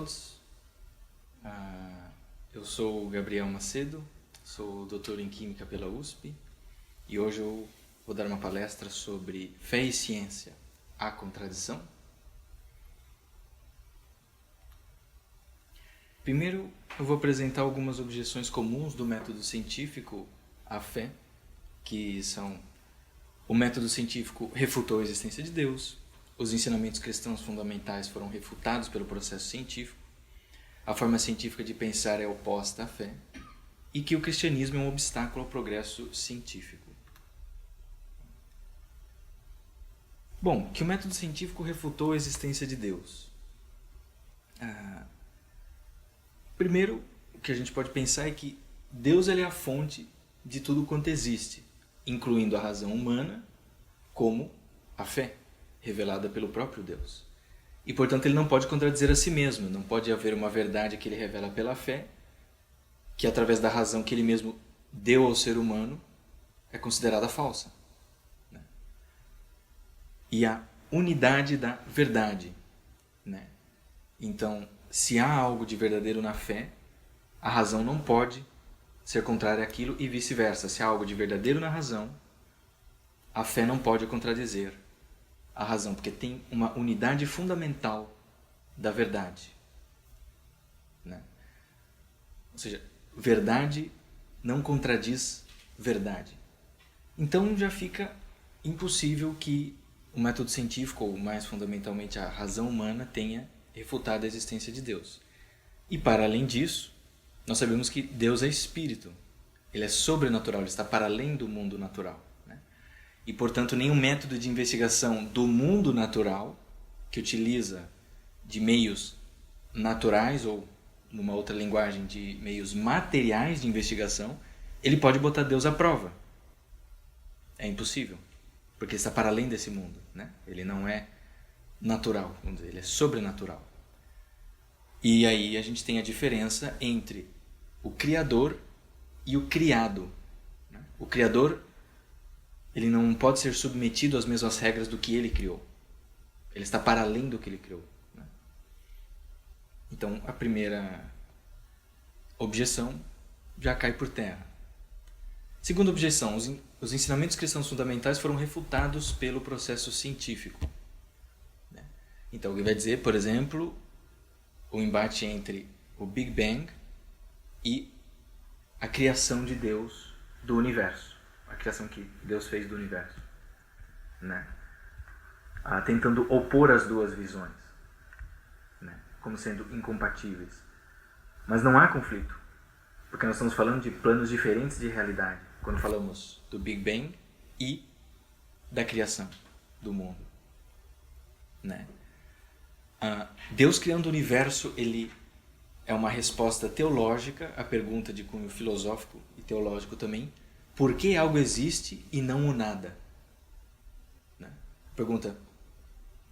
todos. Eu sou o Gabriel Macedo, sou doutor em Química pela USP e hoje eu vou dar uma palestra sobre fé e ciência, há contradição? Primeiro, eu vou apresentar algumas objeções comuns do método científico à fé, que são: o método científico refutou a existência de Deus, os ensinamentos cristãos fundamentais foram refutados pelo processo científico, a forma científica de pensar é oposta à fé e que o cristianismo é um obstáculo ao progresso científico. Bom, que o método científico refutou a existência de Deus. Primeiro, o que a gente pode pensar é que Deus ele é a fonte de tudo quanto existe, incluindo a razão humana, como a fé, revelada pelo próprio Deus. E, portanto, ele não pode contradizer a si mesmo, não pode haver uma verdade que ele revela pela fé, que através da razão que ele mesmo deu ao ser humano, é considerada falsa. E a unidade da verdade. Então, se há algo de verdadeiro na fé, a razão não pode ser contrária àquilo e vice-versa. Se há algo de verdadeiro na razão, a fé não pode contradizer a razão, porque tem uma unidade fundamental da verdade. Ou seja, verdade não contradiz verdade. Então já fica impossível que o método científico, ou mais fundamentalmente a razão humana, tenha refutado a existência de Deus. E para além disso, nós sabemos que Deus é espírito. Ele é sobrenatural, ele está para além do mundo natural. E, portanto, nenhum método de investigação do mundo natural, que utiliza de meios naturais, ou numa outra linguagem, de meios materiais de investigação, ele pode botar Deus à prova. É impossível, porque ele está para além desse mundo. Ele não é natural, vamos dizer, ele é sobrenatural. E aí a gente tem a diferença entre o Criador e o criado. O Criador, ele não pode ser submetido às mesmas regras do que ele criou. Ele está para além do que ele criou. Então, a primeira objeção já cai por terra. Segunda objeção, os ensinamentos cristãos fundamentais foram refutados pelo processo científico. Então, ele vai dizer, por exemplo, o embate entre o Big Bang e a criação de Deus do universo. A criação que Deus fez do universo. Tentando opor as duas visões, como sendo incompatíveis. Mas não há conflito, porque nós estamos falando de planos diferentes de realidade, quando falamos do Big Bang e da criação do mundo. Deus criando o universo, ele é uma resposta teológica à pergunta de cunho filosófico e teológico também: por que algo existe e não o nada? Pergunta: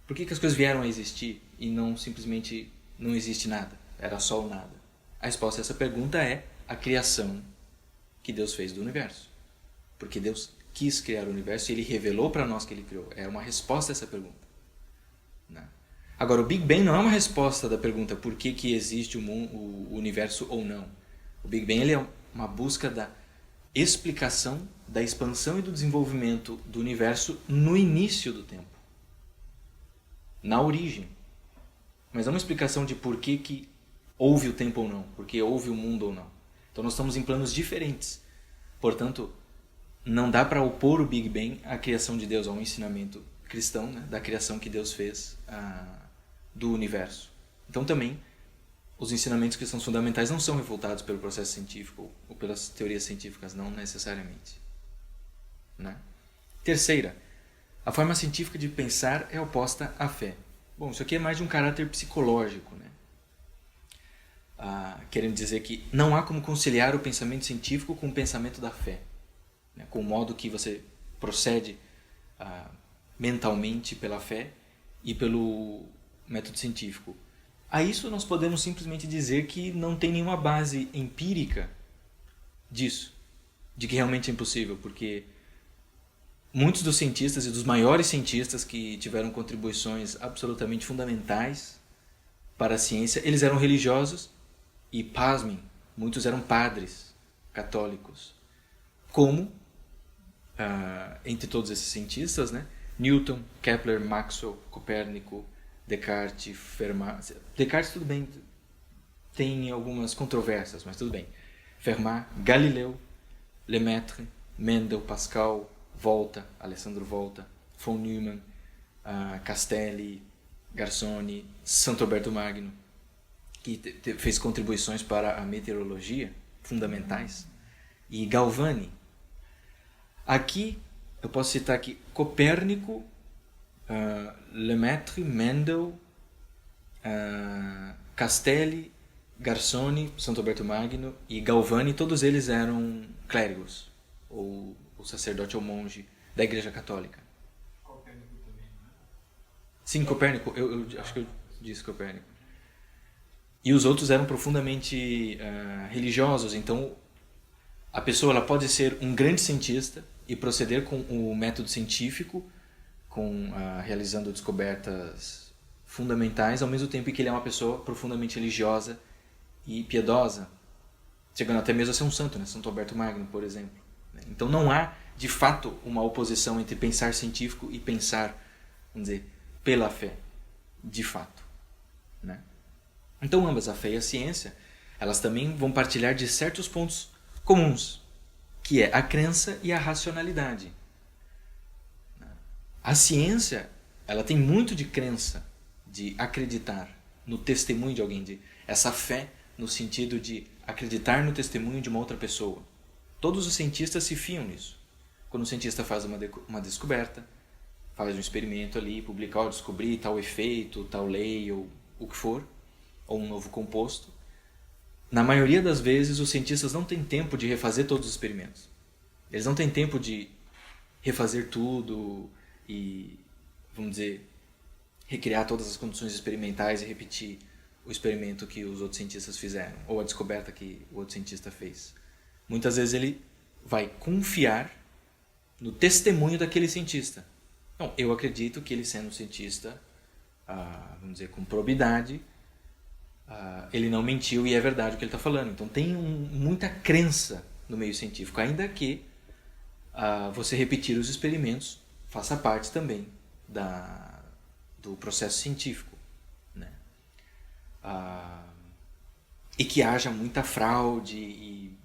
por que as coisas vieram a existir e não simplesmente não existe nada? Era só o nada. A resposta a essa pergunta é a criação que Deus fez do universo. Porque Deus quis criar o universo e Ele revelou para nós que Ele criou. É uma resposta a essa pergunta. Agora, o Big Bang não é uma resposta da pergunta por que existe o universo ou não. O Big Bang ele é uma busca da explicação da expansão e do desenvolvimento do universo no início do tempo. Na origem. Mas não uma explicação de por que houve o tempo ou não, por que houve o mundo ou não. Então nós estamos em planos diferentes. Portanto, não dá para opor o Big Bang à criação de Deus, ao ensinamento cristão, da criação que Deus fez do universo. Então também, os ensinamentos cristãos fundamentais não são refutados pelo processo científico ou pelas teorias científicas, não necessariamente. Terceira, a forma científica de pensar é oposta à fé. Bom, isso aqui é mais de um caráter psicológico, querendo dizer que não há como conciliar o pensamento científico com o pensamento da fé, com o modo que você procede mentalmente pela fé e pelo método científico. A isso nós podemos simplesmente dizer que não tem nenhuma base empírica disso, de que realmente é impossível, porque muitos dos cientistas e dos maiores cientistas que tiveram contribuições absolutamente fundamentais para a ciência, eles eram religiosos e, pasmem, muitos eram padres católicos. Como, entre todos esses cientistas, né? Newton, Kepler, Maxwell, Copérnico, Descartes, Fermat... Descartes, tudo bem, tem algumas controvérsias, mas tudo bem. Fermat, Galileu, Lemaitre, Mendel, Pascal, Volta, Alessandro Volta, von Neumann, Castelli, Garsoni, Santo Alberto Magno, que fez contribuições para a meteorologia fundamentais, e Galvani. Aqui eu posso citar aqui Copérnico, Lemaitre, Mendel, Castelli, Garsoni, Santo Alberto Magno e Galvani. Todos eles eram clérigos, ou sacerdote ou monge da Igreja Católica. Copérnico também, não é? Sim, Copérnico, eu acho que eu disse Copérnico. E os outros eram profundamente religiosos, então a pessoa ela pode ser um grande cientista e proceder com o método científico, realizando descobertas fundamentais, ao mesmo tempo que ele é uma pessoa profundamente religiosa e piedosa, chegando até mesmo a ser um santo, né? Santo Alberto Magno, por exemplo. Então não há, de fato, uma oposição entre pensar científico e pensar, vamos dizer, pela fé, de fato, né? Então ambas, a fé e a ciência, elas também vão partilhar de certos pontos comuns, que é a crença e a racionalidade. A ciência, ela tem muito de crença, de acreditar no testemunho de alguém, de essa fé no sentido de acreditar no testemunho de uma outra pessoa. Todos os cientistas se fiam nisso. Quando o cientista faz uma descoberta, faz um experimento ali, publica, descobri tal efeito, tal lei, ou o que for, ou um novo composto, na maioria das vezes os cientistas não têm tempo de refazer todos os experimentos. Eles não têm tempo de refazer tudo e, vamos dizer, recriar todas as condições experimentais e repetir o experimento que os outros cientistas fizeram, ou a descoberta que o outro cientista fez. Muitas vezes ele vai confiar no testemunho daquele cientista. Então, eu acredito que ele, sendo um cientista, vamos dizer, com probidade, ele não mentiu e é verdade o que ele está falando. Então tem muita crença no meio científico, ainda que você repetir os experimentos faça parte também do processo científico, né? E que haja muita fraude e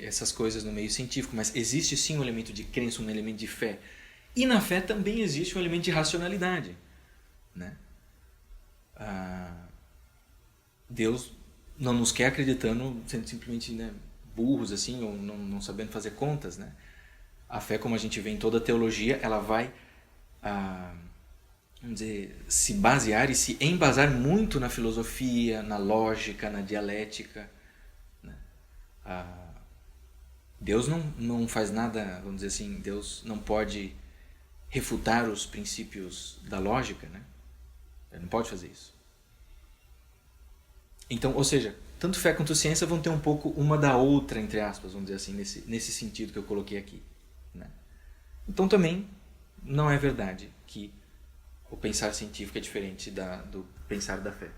essas coisas no meio científico, mas existe sim um elemento de crença, um elemento de fé. E na fé também existe um elemento de racionalidade, né? Deus não nos quer acreditando, sendo simplesmente, né, burros assim, ou não sabendo fazer contas, né? A fé, como a gente vê em toda a teologia, ela vai vamos dizer, se basear e se embasar muito na filosofia, na lógica, na dialética, né? Deus não faz nada, vamos dizer assim, Deus não pode refutar os princípios da lógica, né? Ele não pode fazer isso. Então, ou seja, tanto fé quanto ciência vão ter um pouco uma da outra, entre aspas, vamos dizer assim, nesse sentido que eu coloquei aqui, né? Então também não é verdade que o pensar científico é diferente do pensar da fé.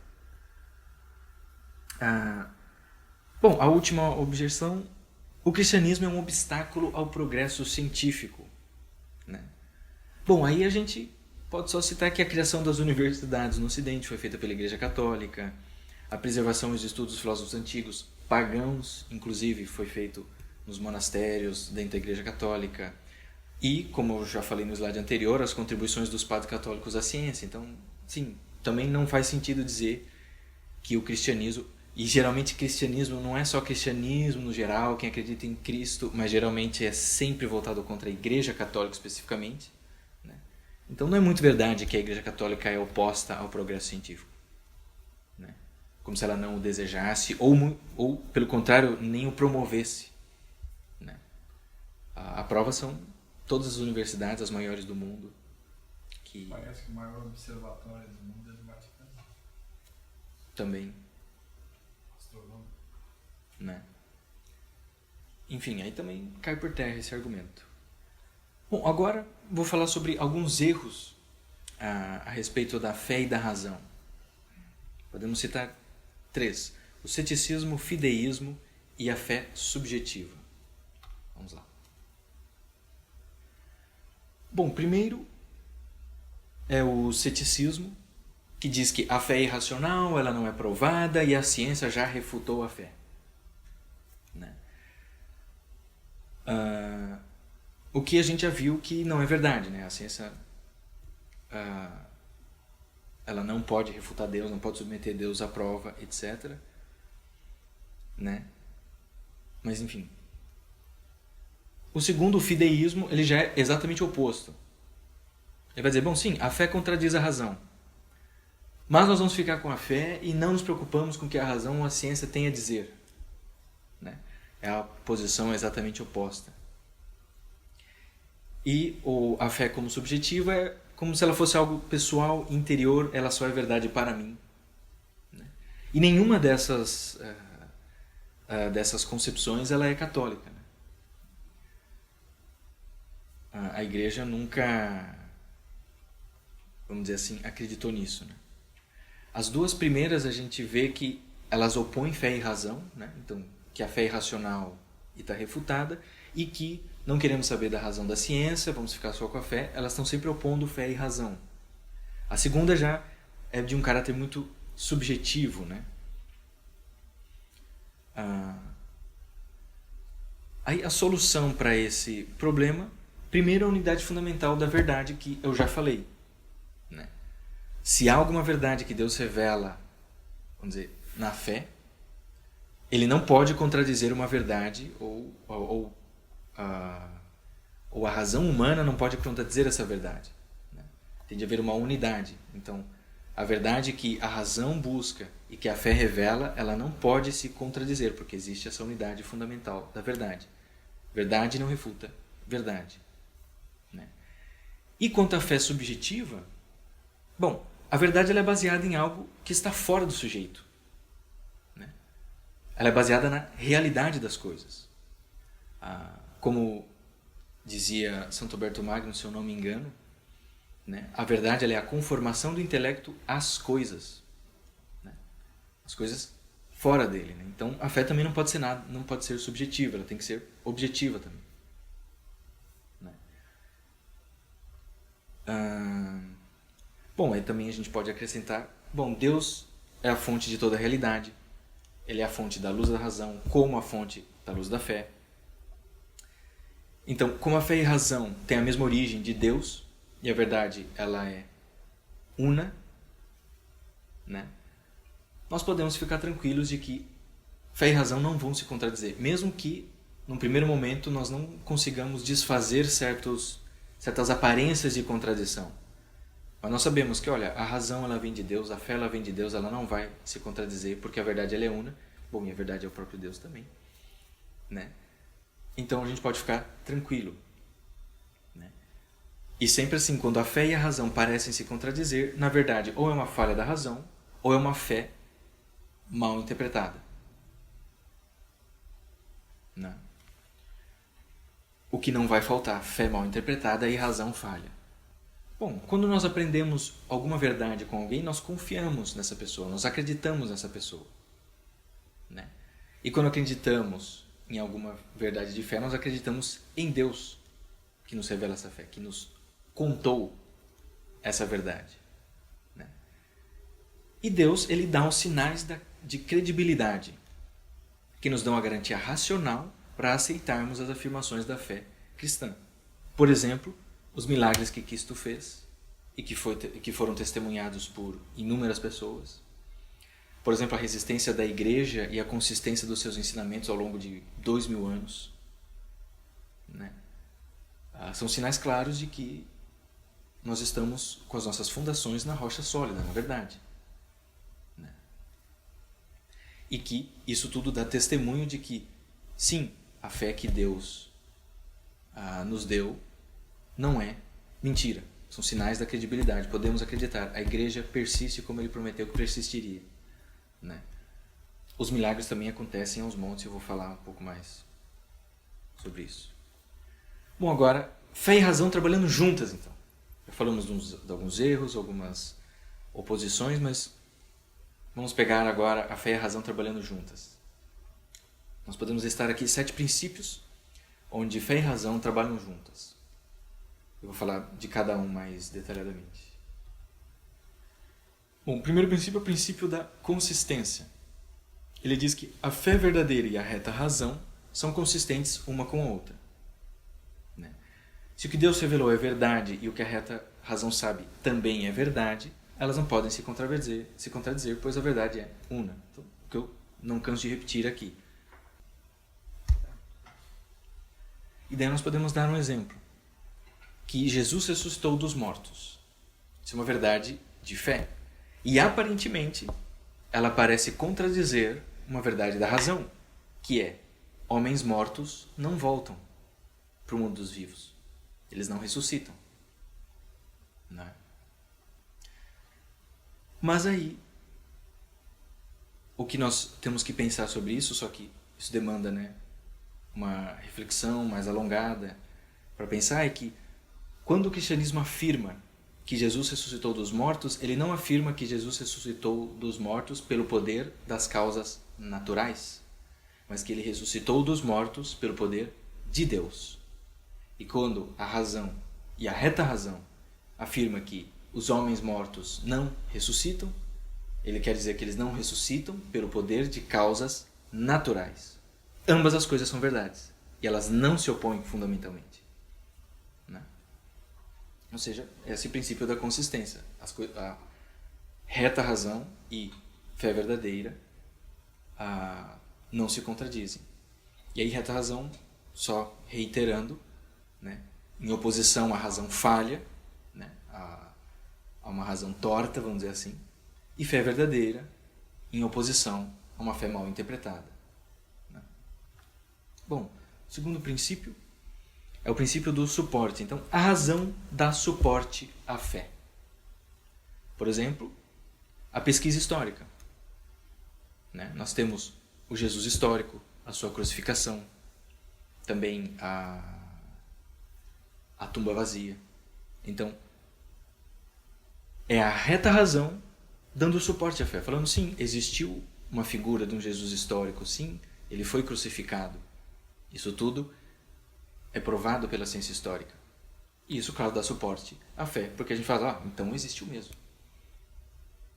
Bom, a última objeção: o cristianismo é um obstáculo ao progresso científico, né? Bom, aí a gente pode só citar que a criação das universidades no Ocidente foi feita pela Igreja Católica, a preservação e os estudos dos filósofos antigos, pagãos, inclusive, foi feito nos monastérios dentro da Igreja Católica. E, como eu já falei no slide anterior, as contribuições dos padres católicos à ciência. Então, sim, também não faz sentido dizer que o cristianismo... E geralmente cristianismo não é só cristianismo no geral, quem acredita em Cristo, mas geralmente é sempre voltado contra a Igreja Católica especificamente, né? Então não é muito verdade que a Igreja Católica é oposta ao progresso científico, né? Como se ela não o desejasse, ou pelo contrário, nem o promovesse, né? A prova são todas as universidades, as maiores do mundo. Parece que o maior observatório do mundo é do Vaticano. Também. Astronômico. Né? Enfim, aí também cai por terra esse argumento. Bom, agora vou falar sobre alguns erros a respeito da fé e da razão. Podemos citar 3. O ceticismo, o fideísmo e a fé subjetiva. Vamos lá. Bom, primeiro é o ceticismo, que diz que a fé é irracional, ela não é provada e a ciência já refutou a fé. Né? O que a gente já viu que não é verdade. Né? A ciência ela não pode refutar Deus, não pode submeter Deus à prova, etc. Né? Mas enfim. O segundo, o fideísmo, ele já é exatamente o oposto. Ele vai dizer, bom, sim, a fé contradiz a razão. Mas nós vamos ficar com a fé e não nos preocupamos com o que a razão ou a ciência tem a dizer. Né? É a posição exatamente oposta. E a fé como subjetiva é como se ela fosse algo pessoal, interior, ela só é verdade para mim. Né? E nenhuma dessas concepções ela é católica. Né? A igreja nunca, vamos dizer assim, acreditou nisso. Né? As duas primeiras a gente vê que elas opõem fé e razão, né? Então, que a fé é irracional e está refutada, e que não queremos saber da razão da ciência, vamos ficar só com a fé, elas estão sempre opondo fé e razão. A segunda já é de um caráter muito subjetivo. Né? Aí a solução para esse problema, primeiro a unidade fundamental da verdade que eu já falei. Né? Se há alguma verdade que Deus revela, vamos dizer, na fé, ele não pode contradizer uma verdade ou a razão humana não pode contradizer essa verdade. Né? Tem de haver uma unidade. Então, a verdade que a razão busca e que a fé revela, ela não pode se contradizer, porque existe essa unidade fundamental da verdade. Verdade não refuta verdade. Né? E quanto à fé subjetiva, bom, a verdade ela é baseada em algo que está fora do sujeito. Né? Ela é baseada na realidade das coisas. Como dizia Santo Alberto Magno, se eu não me engano, né? A verdade ela é a conformação do intelecto às coisas. Né? As coisas fora dele. Né? Então a fé também não pode ser nada, não pode ser subjetiva, ela tem que ser objetiva também. Né? Bom, aí também a gente pode acrescentar, bom, Deus é a fonte de toda a realidade, ele é a fonte da luz da razão, como a fonte da luz da fé. Então, como a fé e a razão têm a mesma origem de Deus, e a verdade ela é una, né? Nós podemos ficar tranquilos de que fé e razão não vão se contradizer, mesmo que, num primeiro momento, nós não consigamos desfazer certas aparências de contradição. Mas nós sabemos que, olha, a razão ela vem de Deus, a fé ela vem de Deus, ela não vai se contradizer, porque a verdade ela é una. Bom, e a verdade é o próprio Deus também. Né? Então a gente pode ficar tranquilo. Né? E sempre assim, quando a fé e a razão parecem se contradizer, na verdade, ou é uma falha da razão, ou é uma fé mal interpretada. Né? O que não vai faltar, fé mal interpretada e razão falha. Bom, quando nós aprendemos alguma verdade com alguém, nós confiamos nessa pessoa, nós acreditamos nessa pessoa. Né? E quando acreditamos em alguma verdade de fé, nós acreditamos em Deus, que nos revela essa fé, que nos contou essa verdade. Né? E Deus, ele dá os sinais de credibilidade, que nos dão a garantia racional para aceitarmos as afirmações da fé cristã. Por exemplo, os milagres que Cristo fez e que foram testemunhados por inúmeras pessoas. Por exemplo, a resistência da igreja e a consistência dos seus ensinamentos ao longo de 2000 anos. Né? São sinais claros de que nós estamos com as nossas fundações na rocha sólida, na verdade. Né? E que isso tudo dá testemunho de que, sim, a fé que Deus nos deu não é mentira. São sinais da credibilidade. Podemos acreditar. A igreja persiste como ele prometeu que persistiria. Né? Os milagres também acontecem aos montes. Eu vou falar um pouco mais sobre isso. Bom, agora, fé e razão trabalhando juntas, então. Já falamos de alguns erros, algumas oposições, mas Vamos pegar agora a fé e a razão trabalhando juntas. Nós podemos listar aqui 7 princípios onde fé e razão trabalham juntas. Eu vou falar de cada um mais detalhadamente. Bom, o primeiro princípio é o princípio da consistência. Ele diz que a fé verdadeira e a reta razão são consistentes uma com a outra. Né? Se o que Deus revelou é verdade e o que a reta razão sabe também é verdade, elas não podem se contradizer, pois a verdade é una. Então, o que eu não canso de repetir aqui. E daí nós podemos dar um exemplo. Que Jesus ressuscitou dos mortos. Isso é uma verdade de fé. E aparentemente, ela parece contradizer uma verdade da razão, que é: homens mortos não voltam para o mundo dos vivos. Eles não ressuscitam. Não é? Mas aí, o que nós temos que pensar sobre isso, só que isso demanda, né, uma reflexão mais alongada para pensar, é que quando o cristianismo afirma que Jesus ressuscitou dos mortos, ele não afirma que Jesus ressuscitou dos mortos pelo poder das causas naturais, mas que ele ressuscitou dos mortos pelo poder de Deus. E quando a razão e a reta razão afirma que os homens mortos não ressuscitam, ele quer dizer que eles não ressuscitam pelo poder de causas naturais. Ambas as coisas são verdades e elas não se opõem fundamentalmente. Né? Ou seja, esse princípio da consistência. A reta razão e fé verdadeira não se contradizem. E aí, reta razão, só reiterando, né, em oposição à razão falha, né, a uma razão torta, vamos dizer assim, e fé verdadeira em oposição a uma fé mal interpretada. Né? Bom, o segundo princípio é o princípio do suporte. Então, a razão dá suporte à fé. Por exemplo, a pesquisa histórica. Né? Nós temos o Jesus histórico, a sua crucificação, também a tumba vazia. Então, é a reta razão dando suporte à fé, falando: sim, existiu uma figura de um Jesus histórico, sim, ele foi crucificado. Isso tudo é provado pela ciência histórica. E isso, claro, dá suporte à fé, porque a gente fala: então existiu mesmo.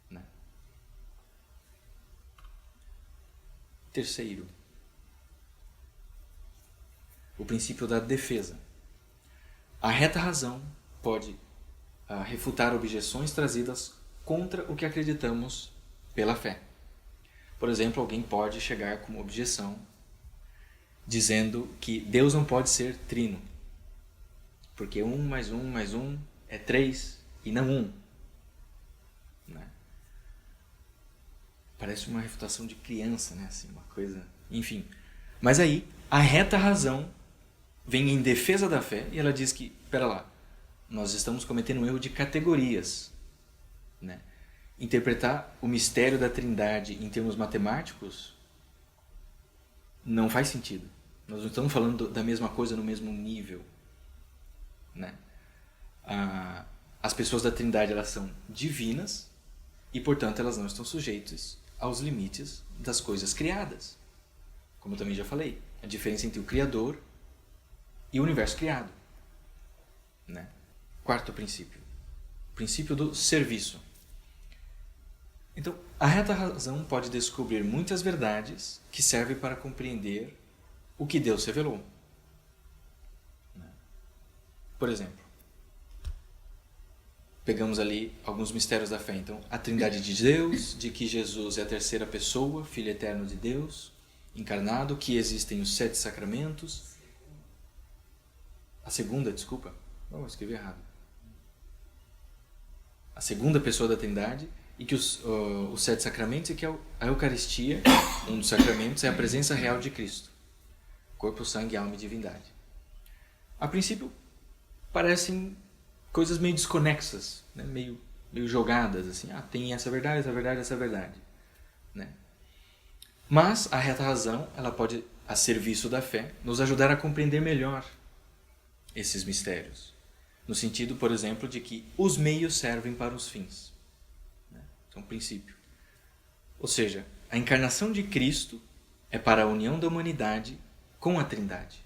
Né? Terceiro, o princípio da defesa. A reta razão pode refutar objeções trazidas contra o que acreditamos pela fé. Por exemplo, alguém pode chegar com uma objeção dizendo que Deus não pode ser trino, porque 1 mais 1 mais 1 é 3 e não 1. Né? Parece uma refutação de criança, né? Assim, uma coisa... Enfim. Mas aí, a reta razão vem em defesa da fé e ela diz que, pera lá, nós estamos cometendo um erro de categorias. Né? Interpretar o mistério da Trindade em termos matemáticos não faz sentido. Nós não estamos falando da mesma coisa no mesmo nível. Né? As pessoas da Trindade, elas são divinas e, portanto, elas não estão sujeitas aos limites das coisas criadas. Como eu também já falei, a diferença entre o Criador e o universo criado. Né? Quarto princípio. O princípio do serviço. Então, a reta razão pode descobrir muitas verdades que servem para compreender o que Deus revelou. Por exemplo, pegamos ali alguns mistérios da fé. Então, a Trindade de Deus, de que Jesus é a terceira pessoa, Filho eterno de Deus, encarnado, que existem os 7 sacramentos. A segunda, desculpa, eu escrevi errado. A segunda pessoa da Trindade, e que os 7 sacramentos, e que a Eucaristia, um dos sacramentos, é a presença real de Cristo. Corpo, sangue, alma e divindade. A princípio, parecem coisas meio desconexas, né? meio jogadas, assim. Tem essa verdade, essa verdade, essa verdade. Né? Mas a reta razão, ela pode, a serviço da fé, nos ajudar a compreender melhor esses mistérios. No sentido, por exemplo, de que os meios servem para os fins. Né? É um princípio. Ou seja, a encarnação de Cristo é para a união da humanidade com a Trindade.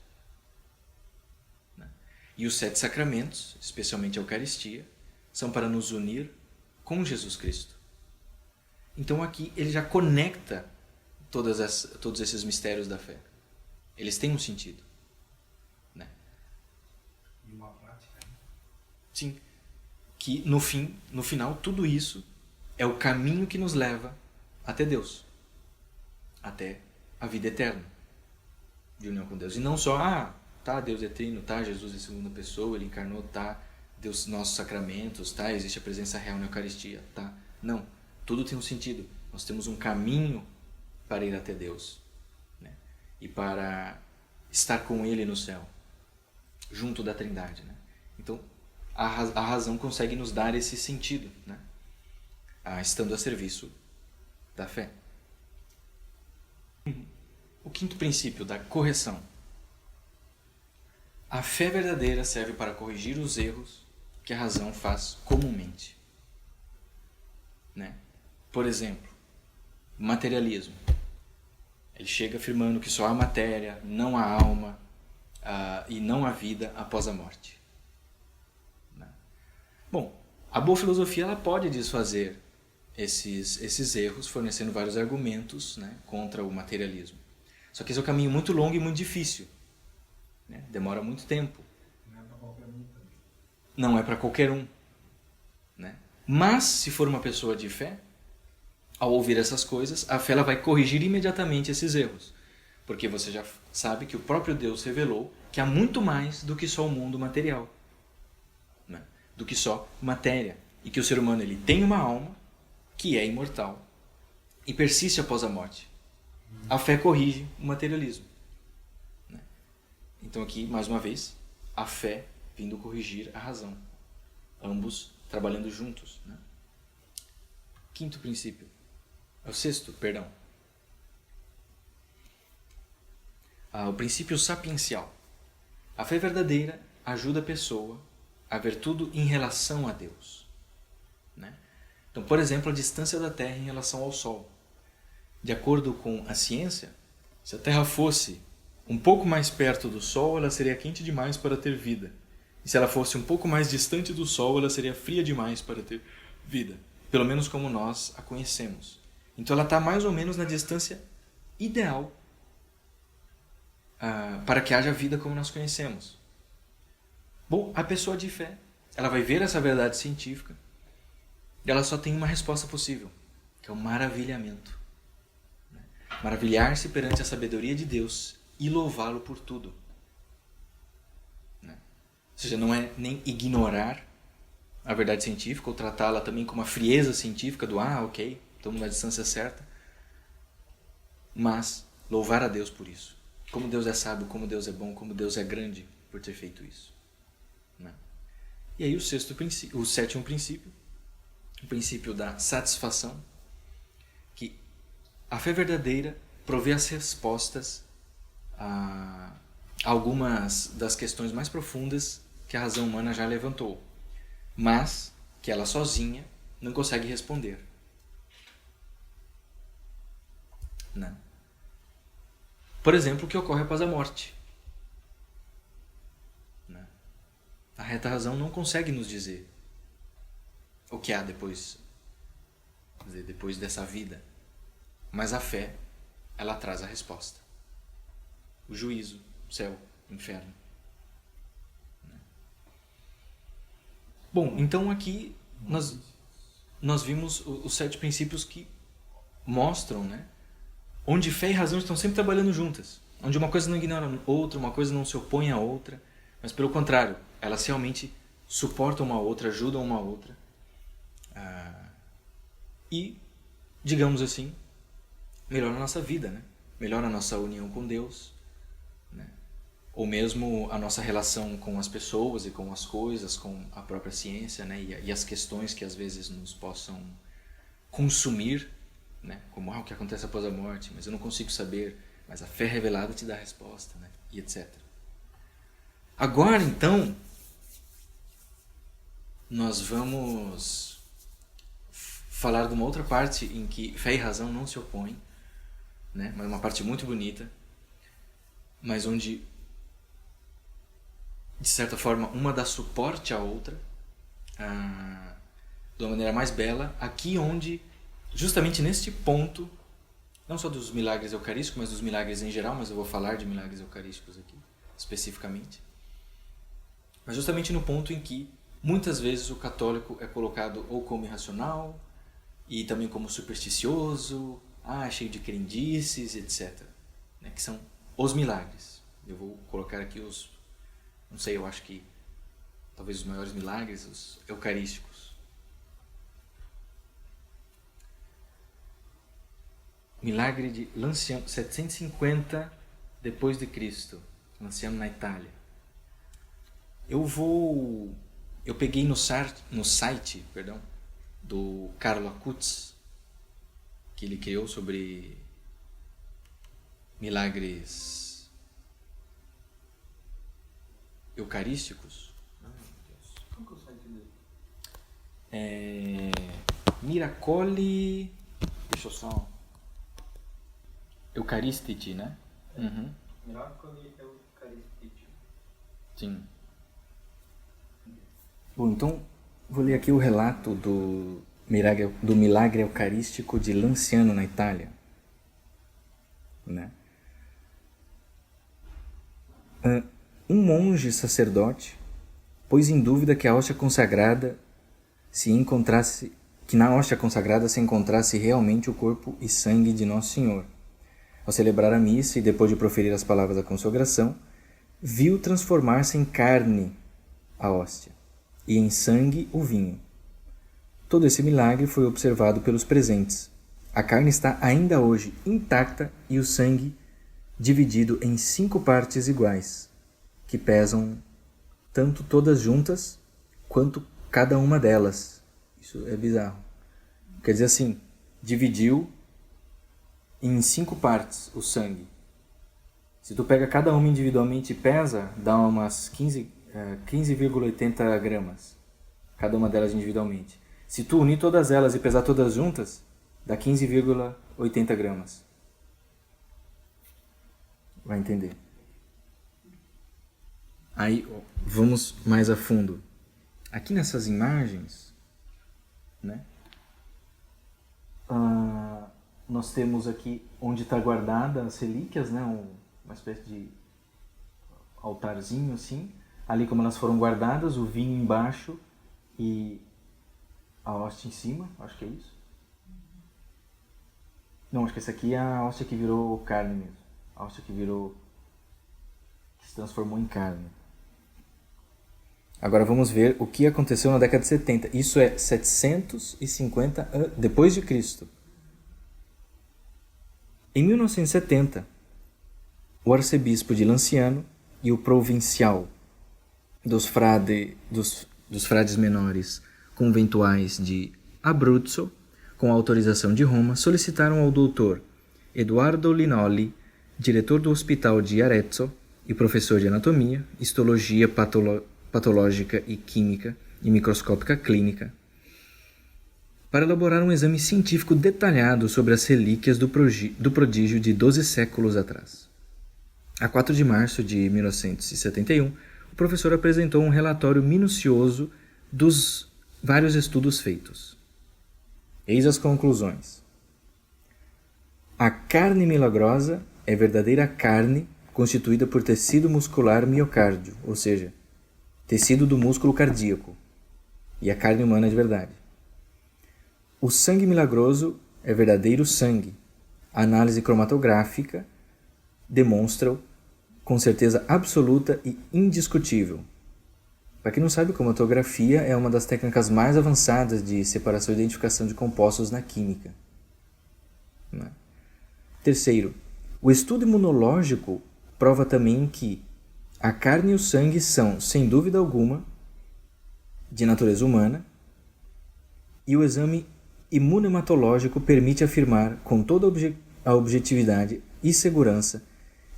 E os 7 sacramentos, especialmente a Eucaristia, são para nos unir com Jesus Cristo. Então aqui ele já conecta todos esses mistérios da fé. Eles têm um sentido. Né? E uma prática. Sim. Que no final, tudo isso é o caminho que nos leva até Deus. Até a vida eterna de união com Deus. E não só, tá, Deus é trino, tá, Jesus é segunda pessoa, ele encarnou, tá, Deus, nossos sacramentos, tá, existe a presença real na Eucaristia, tá. Não, tudo tem um sentido. Nós temos um caminho para ir até Deus, né? E para estar com Ele no céu, junto da Trindade, né? Então, a razão consegue nos dar esse sentido, né? Estando a serviço da fé. O 5º princípio da correção. A fé verdadeira serve para corrigir os erros que a razão faz comumente. Né? Por exemplo, materialismo. Ele chega afirmando que só há matéria, não há alma e não há vida após a morte. Né? Bom, a boa filosofia ela pode desfazer esses erros, fornecendo vários argumentos, né, contra o materialismo. Só que esse é um caminho muito longo e muito difícil. Né? Demora muito tempo. Não é para qualquer um também. Não é para qualquer um. Né? Mas, se for uma pessoa de fé, ao ouvir essas coisas, a fé ela vai corrigir imediatamente esses erros. Porque você já sabe que o próprio Deus revelou que há muito mais do que só o mundo material. Né? Do que só matéria. E que o ser humano ele tem uma alma que é imortal e persiste após a morte. A fé corrige o materialismo. Né? Então aqui, mais uma vez, a fé vindo corrigir a razão. Ambos trabalhando juntos. Né? 5º princípio. É o 6º, perdão. O princípio sapiencial. A fé verdadeira ajuda a pessoa a ver tudo em relação a Deus. Né? Então, por exemplo, a distância da Terra em relação ao Sol. De acordo com a ciência, se a Terra fosse um pouco mais perto do Sol, ela seria quente demais para ter vida. E se ela fosse um pouco mais distante do Sol, ela seria fria demais para ter vida. Pelo menos como nós a conhecemos. Então ela está mais ou menos na distância ideal para que haja vida como nós conhecemos. Bom, a pessoa de fé, ela vai ver essa verdade científica e ela só tem uma resposta possível, que é o maravilhamento. Maravilhar-se perante a sabedoria de Deus e louvá-lo por tudo. Ou seja, não é nem ignorar a verdade científica ou tratá-la também com uma frieza científica do ok, estamos na distância certa, mas louvar a Deus por isso. Como Deus é sábio, como Deus é bom, como Deus é grande por ter feito isso. E aí o 7º princípio, o princípio da satisfação, que a fé verdadeira provê as respostas a algumas das questões mais profundas que a razão humana já levantou, mas que ela sozinha não consegue responder. Não. Por exemplo, o que ocorre após a morte. A reta razão não consegue nos dizer o que há depois dessa vida. Mas a fé, ela traz a resposta. O juízo, o céu, o inferno. Bom, então aqui nós vimos os 7 princípios que mostram, né, onde fé e razão estão sempre trabalhando juntas. Onde uma coisa não ignora a outra, uma coisa não se opõe à outra, mas pelo contrário, elas realmente suportam uma outra, ajudam uma outra. E, digamos assim, melhora a nossa vida, né? Melhora a nossa união com Deus, né? Ou mesmo a nossa relação com as pessoas e com as coisas, com a própria ciência, né? E as questões que às vezes nos possam consumir, né? Como o que acontece após a morte, mas eu não consigo saber, mas a fé revelada te dá a resposta, né? E etc. Agora, então, nós vamos falar de uma outra parte em que fé e razão não se opõem, né? Mas uma parte muito bonita, mas onde, de certa forma, uma dá suporte à outra de uma maneira mais bela, aqui onde, justamente neste ponto, não só dos milagres eucarísticos, mas dos milagres em geral, mas eu vou falar de milagres eucarísticos aqui, especificamente, mas justamente no ponto em que, muitas vezes, o católico é colocado ou como irracional, e também como supersticioso, cheio de crendices, etc. Né? Que são os milagres. Eu vou colocar aqui não sei, eu acho que talvez os maiores milagres, os eucarísticos. Milagre de Lanciano, 750 depois de Cristo, Lanciano na Itália. Eu peguei no site, do Carlo Acutis, que ele criou sobre milagres eucarísticos. Qual que é o site dele? Miracoli... Deixa eu só... Eucaristici, né? Uhum. Miracoli Eucaristici. Sim. Bom, então vou ler aqui o relato do milagre eucarístico de Lanciano na Itália, né? Um monge sacerdote pôs em dúvida que na hóstia consagrada se encontrasse realmente o corpo e sangue de Nosso Senhor. Ao celebrar a missa e depois de proferir as palavras da consagração, viu transformar-se em carne a hóstia e em sangue o vinho. Todo esse milagre foi observado pelos presentes. A carne está ainda hoje intacta e o sangue dividido em 5 partes iguais, que pesam tanto todas juntas quanto cada uma delas. Isso é bizarro. Quer dizer assim, dividiu em 5 partes o sangue. Se tu pega cada uma individualmente e pesa, dá umas 15,80 gramas, cada uma delas individualmente. Se tu unir todas elas e pesar todas juntas, dá 15,80 gramas. Vai entender. Aí, vamos mais a fundo. Aqui nessas imagens, né? Nós temos aqui onde está guardada as relíquias, né? Uma espécie de altarzinho assim. Ali como elas foram guardadas, o vinho embaixo e a hóstia em cima, acho que é isso. Não, acho que essa aqui é a hóstia que virou carne mesmo. A hóstia que se transformou em carne. Agora vamos ver o que aconteceu na década de 70. Isso é 750 depois de Cristo. Em 1970, o arcebispo de Lanciano e o provincial dos frades menores conventuais de Abruzzo, com a autorização de Roma, solicitaram ao doutor Eduardo Linoli, diretor do hospital de Arezzo e professor de anatomia, histologia patológica e química e microscópica clínica, para elaborar um exame científico detalhado sobre as relíquias do prodígio de 12 séculos atrás. A 4 de março de 1971, o professor apresentou um relatório minucioso dos vários estudos feitos. Eis as conclusões. A carne milagrosa é verdadeira carne constituída por tecido muscular miocárdio, ou seja, tecido do músculo cardíaco, e a carne humana é de verdade. O sangue milagroso é verdadeiro sangue. A análise cromatográfica demonstra com certeza absoluta e indiscutível. Para quem não sabe, cromatografia é uma das técnicas mais avançadas de separação e identificação de compostos na química. Terceiro, o estudo imunológico prova também que a carne e o sangue são, sem dúvida alguma, de natureza humana, e o exame imunematológico permite afirmar com toda a objetividade e segurança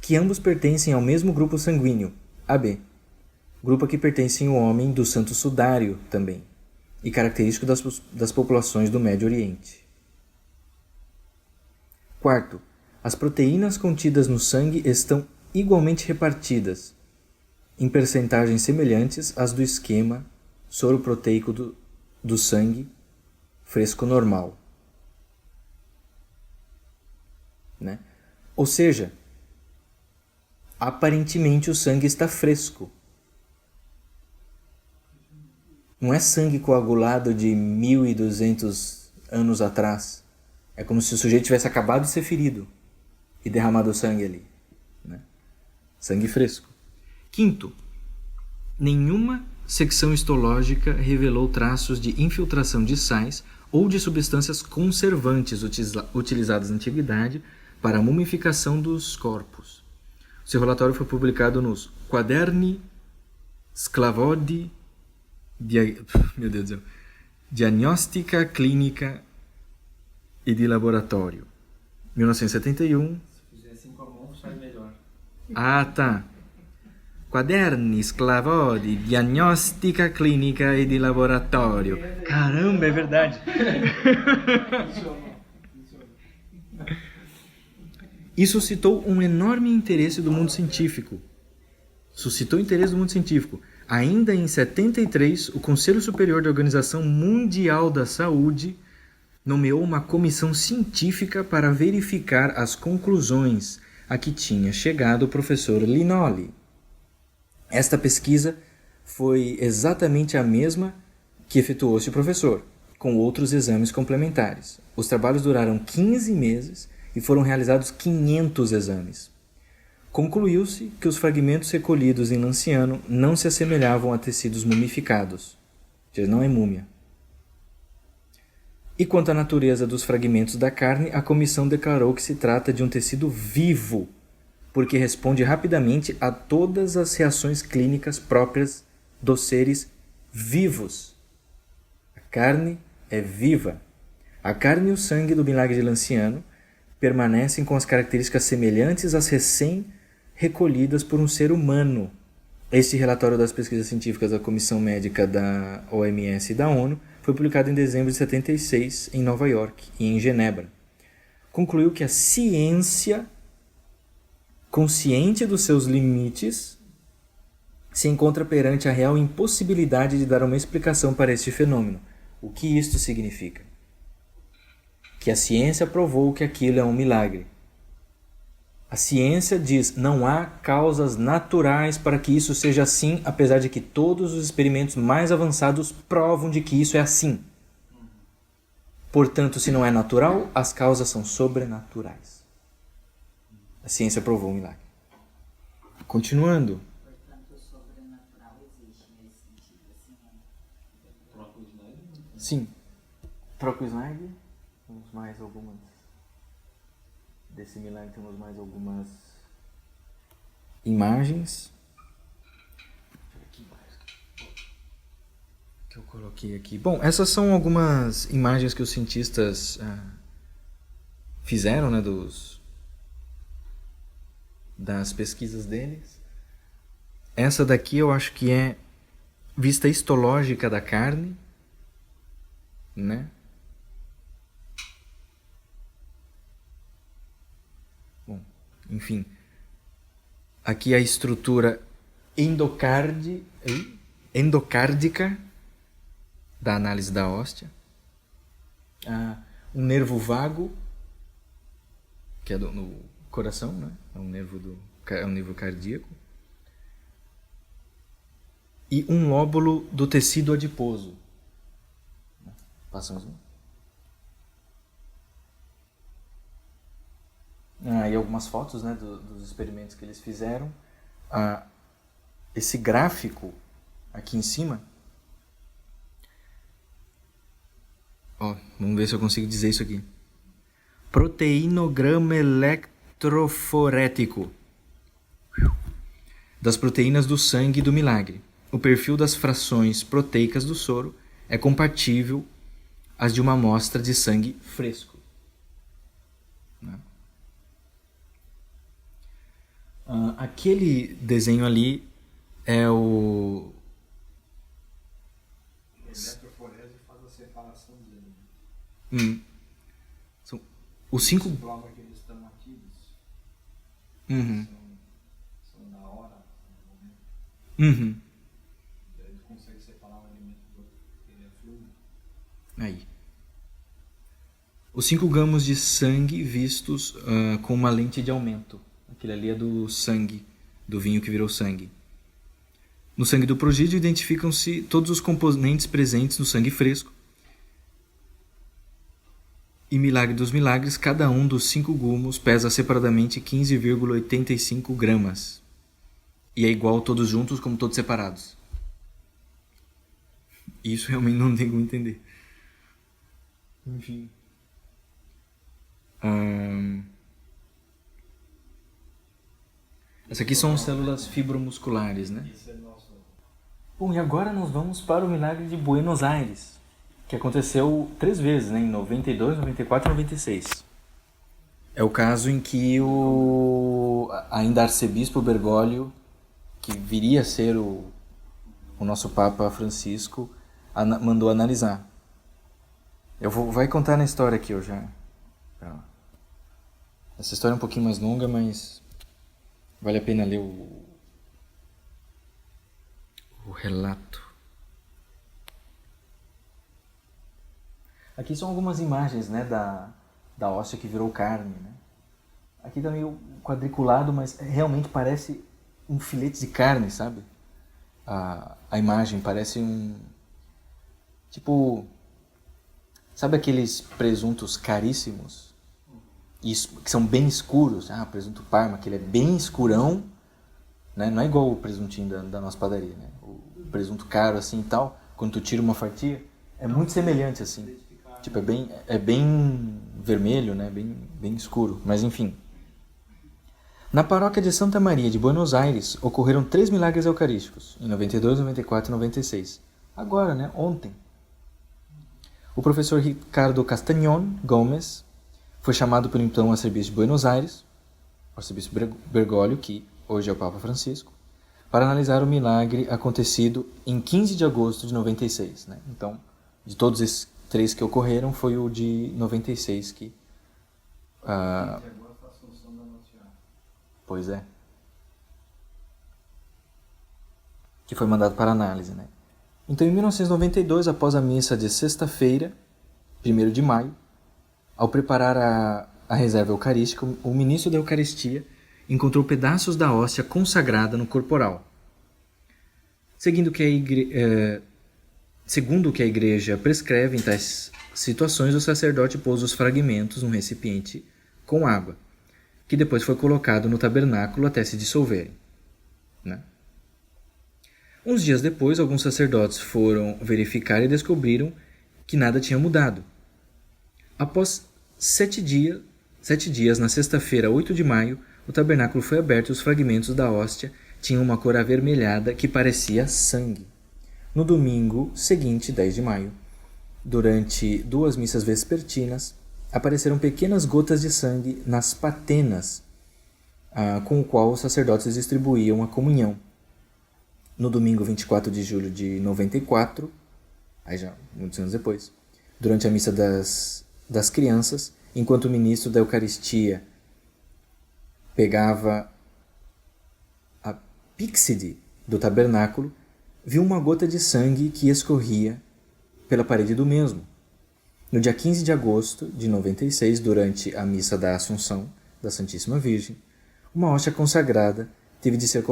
que ambos pertencem ao mesmo grupo sanguíneo, AB, grupo a que pertence o homem do santo sudário também, e característico das populações do Médio Oriente. Quarto, as proteínas contidas no sangue estão igualmente repartidas, em percentagens semelhantes às do esquema soroproteico do sangue fresco normal. Né? Ou seja, aparentemente o sangue está fresco. Não é sangue coagulado de 1.200 anos atrás. É como se o sujeito tivesse acabado de ser ferido e derramado o sangue ali. Né? Sangue fresco. Quinto, nenhuma secção histológica revelou traços de infiltração de sais ou de substâncias conservantes utilizadas na antiguidade para a mumificação dos corpos. Seu relatório foi publicado nos Quaderni Sclavodi Diagnostica Clínica e de Laboratório, 1971. Se fizer assim com a mão, sai melhor. Ah, tá. Quaderni Sclavodi Diagnostica Clínica e de Laboratório. Caramba, é verdade. Funciona. Isso suscitou um enorme interesse do mundo científico. Ainda em 73, o Conselho Superior da Organização Mundial da Saúde nomeou uma comissão científica para verificar as conclusões a que tinha chegado o professor Linoli. Esta pesquisa foi exatamente a mesma que efetuou-se o professor, com outros exames complementares. Os trabalhos duraram 15 meses e foram realizados 500 exames. Concluiu-se que os fragmentos recolhidos em Lanciano não se assemelhavam a tecidos mumificados. Não é múmia. E quanto à natureza dos fragmentos da carne, a comissão declarou que se trata de um tecido vivo, porque responde rapidamente a todas as reações clínicas próprias dos seres vivos. A carne é viva. A carne e o sangue do milagre de Lanciano permanecem com as características semelhantes às recém-recolhidas por um ser humano. Este relatório das pesquisas científicas da Comissão Médica da OMS e da ONU foi publicado em dezembro de 76 em Nova York e em Genebra. Concluiu que a ciência, consciente dos seus limites, se encontra perante a real impossibilidade de dar uma explicação para este fenômeno. O que isto significa? Que a ciência provou que aquilo é um milagre. A ciência diz não há causas naturais para que isso seja assim, apesar de que todos os experimentos mais avançados provam de que isso é assim. Portanto, se não é natural, as causas são sobrenaturais. A ciência provou o milagre. Continuando. Portanto, o sobrenatural existe nesse sentido, assim, Troca o slide. Sim. Troca o slide. Temos mais algumas. Desse milagre temos mais algumas imagens. Deixa eu ver que imagem que eu coloquei aqui. Bom, essas são algumas imagens que os cientistas fizeram, né, das pesquisas deles. Essa daqui eu acho que é vista histológica da carne, né? Bom, enfim, aqui a estrutura endocárdica da análise da hóstia, um nervo vago, que é no coração, né? É um nervo cardíaco, e um lóbulo do tecido adiposo. Passamos. E algumas fotos, né, dos experimentos que eles fizeram. Esse gráfico aqui em cima. Vamos ver se eu consigo dizer isso aqui. Proteinograma eletroforético das proteínas do sangue do milagre. O perfil das frações proteicas do soro é compatível às de uma amostra de sangue fresco. Aquele desenho ali é o... Eletroforese. essa separação dele. São os 5... Isso prova que eles estão ativos. Uhum. São da hora, no momento. Uhum. Daí ele consegue separar um elemento do outro, porque ele é fluido. Aí. Os 5 gramos de sangue vistos com uma lente de aumento. Aquele ali é do sangue, do vinho que virou sangue. No sangue do prodígio identificam-se todos os componentes presentes no sangue fresco. E milagre dos milagres, cada um dos 5 gumos pesa separadamente 15,85 gramas. E é igual todos juntos como todos separados. Isso realmente não tem como entender. Enfim. Essas aqui são células fibromusculares, né? Isso é nosso. Bom, e agora nós vamos para o milagre de Buenos Aires, que aconteceu 3 vezes, né? Em 92, 94 e 96. É o caso em que o ainda arcebispo Bergoglio, que viria a ser o nosso Papa Francisco, mandou analisar. Vai contar na história aqui, eu já... Essa história é um pouquinho mais longa, mas vale a pena ler o relato. Aqui são algumas imagens, né, da hóstia que virou carne, né? Aqui tá meio quadriculado, mas realmente parece um filete de carne, sabe? A imagem parece tipo... Sabe aqueles presuntos caríssimos? Que são bem escuros. Presunto Parma, que ele é bem escurão, né? Não é igual o presuntinho da nossa padaria, né? O presunto caro assim e tal, quando tu tira uma fatia, é muito semelhante assim. Tipo, é bem vermelho, né? Bem escuro, mas enfim. Na paróquia de Santa Maria de Buenos Aires ocorreram 3 milagres eucarísticos, em 92, 94 e 96. Agora, né? Ontem. O professor Ricardo Castagnon Gomes foi chamado pelo então arcebispo de Buenos Aires, o arcebispo Bergoglio, que hoje é o Papa Francisco, para analisar o milagre acontecido em 15 de agosto de 96. Né? Então, de todos esses 3 que ocorreram, foi o de 96 que... Pois é. Que foi mandado para análise, né? Então, em 1992, após a missa de sexta-feira, 1º de maio, ao preparar a reserva eucarística, o ministro da Eucaristia encontrou pedaços da hóstia consagrada no corporal. Segundo o que a igreja prescreve em tais situações, o sacerdote pôs os fragmentos num recipiente com água, que depois foi colocado no tabernáculo até se dissolverem. Né? Uns dias depois, alguns sacerdotes foram verificar e descobriram que nada tinha mudado. Após 7 dias, na sexta-feira, 8 de maio, o tabernáculo foi aberto e os fragmentos da hóstia tinham uma cor avermelhada que parecia sangue. No domingo seguinte, 10 de maio, durante 2 missas vespertinas, apareceram pequenas gotas de sangue nas patenas, com o qual os sacerdotes distribuíam a comunhão. No domingo 24 de julho de 94, aí já muitos anos depois, durante a missa das crianças, enquanto o ministro da Eucaristia pegava a píxide do tabernáculo, viu uma gota de sangue que escorria pela parede do mesmo. No dia 15 de agosto de 96, durante a missa da Assunção da Santíssima Virgem, uma hóstia consagrada teve de ser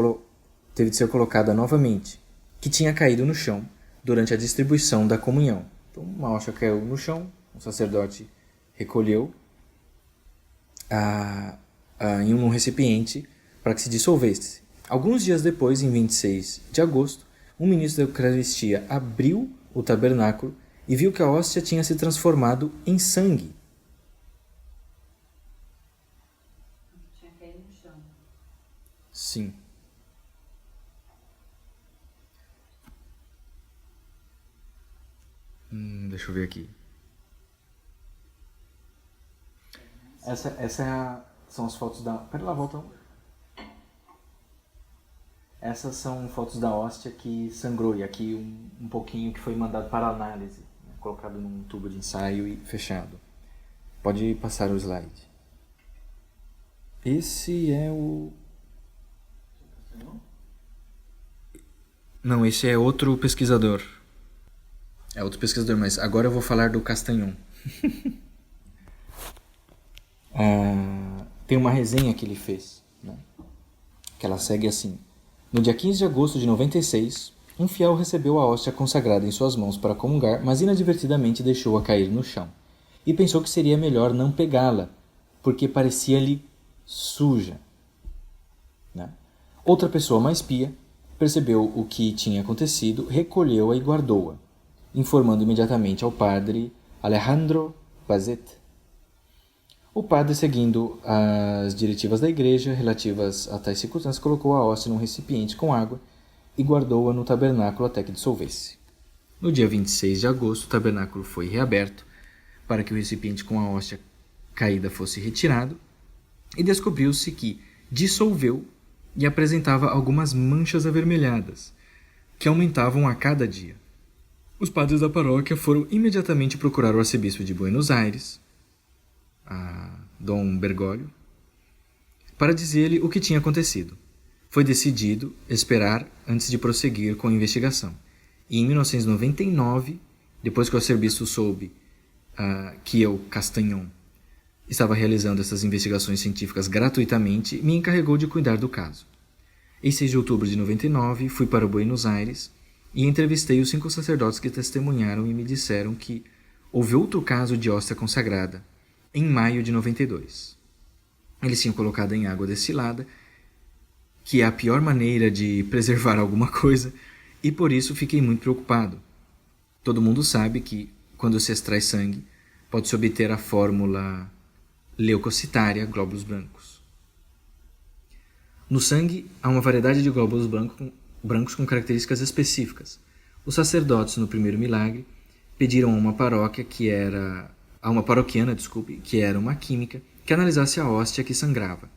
colocada novamente, que tinha caído no chão durante a distribuição da comunhão. Então, uma hóstia caiu no chão, o sacerdote recolheu em um recipiente para que se dissolvesse. Alguns dias depois, em 26 de agosto, um ministro da Eucaristia abriu o tabernáculo e viu que a hóstia tinha se transformado em sangue. Tinha caído no chão. Sim. Deixa eu ver aqui. São as fotos da... Pera lá, volta. Essas são fotos da hóstia que sangrou. E aqui um pouquinho que foi mandado para análise. Né? colocado num tubo de ensaio e fechado. Pode passar o slide. Esse é o... Não, esse é outro pesquisador. É outro pesquisador, mas agora eu vou falar do Castagnon. Tem uma resenha que ele fez, né? Que ela segue assim. No dia 15 de agosto de 96, um fiel recebeu a hóstia consagrada em suas mãos para comungar, mas inadvertidamente deixou-a cair no chão. E pensou que seria melhor não pegá-la, porque parecia-lhe suja. Né? Outra pessoa mais pia percebeu o que tinha acontecido, recolheu-a e guardou-a, informando imediatamente ao padre Alejandro Bazet. O padre, seguindo as diretivas da igreja relativas a tais circunstâncias, colocou a hóstia num recipiente com água e guardou-a no tabernáculo até que dissolvesse. No dia 26 de agosto, o tabernáculo foi reaberto para que o recipiente com a hóstia caída fosse retirado e descobriu-se que dissolveu e apresentava algumas manchas avermelhadas, que aumentavam a cada dia. Os padres da paróquia foram imediatamente procurar o arcebispo de Buenos Aires, a Dom Bergoglio, para dizer-lhe o que tinha acontecido. Foi decidido esperar antes de prosseguir com a investigação. E em 1999, depois que o arcebispo soube que eu, Castagnon, estava realizando essas investigações científicas gratuitamente, me encarregou de cuidar do caso. Em 6 de outubro de 99, fui para Buenos Aires e entrevistei os 5 sacerdotes que testemunharam e me disseram que houve outro caso de hóstia consagrada, em maio de 92. Eles tinham colocado em água destilada, que é a pior maneira de preservar alguma coisa, e por isso fiquei muito preocupado. Todo mundo sabe que, quando se extrai sangue, pode-se obter a fórmula leucocitária, glóbulos brancos. No sangue, há uma variedade de glóbulos brancos com características específicas. Os sacerdotes, no primeiro milagre, pediram a uma paroquiana, que era uma química, que analisasse a hóstia que sangrava.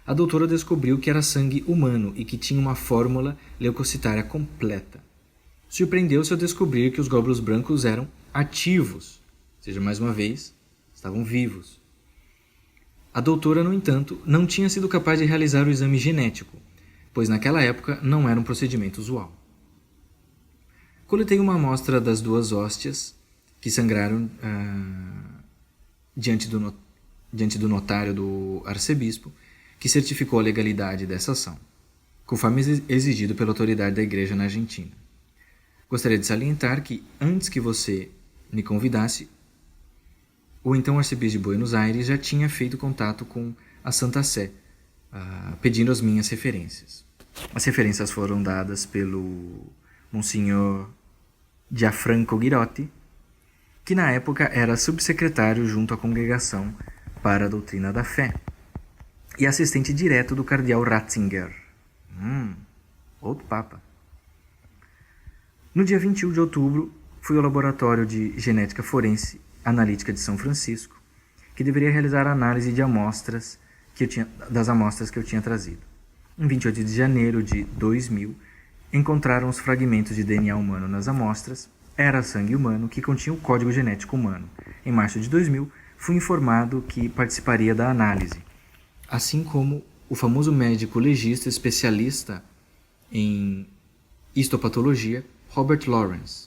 A doutora descobriu que era sangue humano e que tinha uma fórmula leucocitária completa. Surpreendeu-se ao descobrir que os glóbulos brancos eram ativos, ou seja, mais uma vez, estavam vivos. A doutora, no entanto, não tinha sido capaz de realizar o exame genético, pois naquela época não era um procedimento usual. Coletei uma amostra das 2 hóstias que sangraram diante do notário do arcebispo, que certificou a legalidade dessa ação, conforme exigido pela autoridade da igreja na Argentina. Gostaria de salientar que, antes que você me convidasse, o então arcebispo de Buenos Aires já tinha feito contato com a Santa Sé, pedindo as minhas referências. As referências foram dadas pelo Monsenhor Gianfranco Girotti, que na época era subsecretário junto à Congregação para a Doutrina da Fé, e assistente direto do cardeal Ratzinger. Outro papa. No dia 21 de outubro, fui ao Laboratório de Genética Forense Analítica de São Francisco, que deveria realizar a análise de das amostras que eu tinha trazido. Em 28 de janeiro de 2000, encontraram os fragmentos de DNA humano nas amostras. Era sangue humano que continha o código genético humano. Em março de 2000, fui informado que participaria da análise, assim como o famoso médico legista especialista em histopatologia, Robert Lawrence,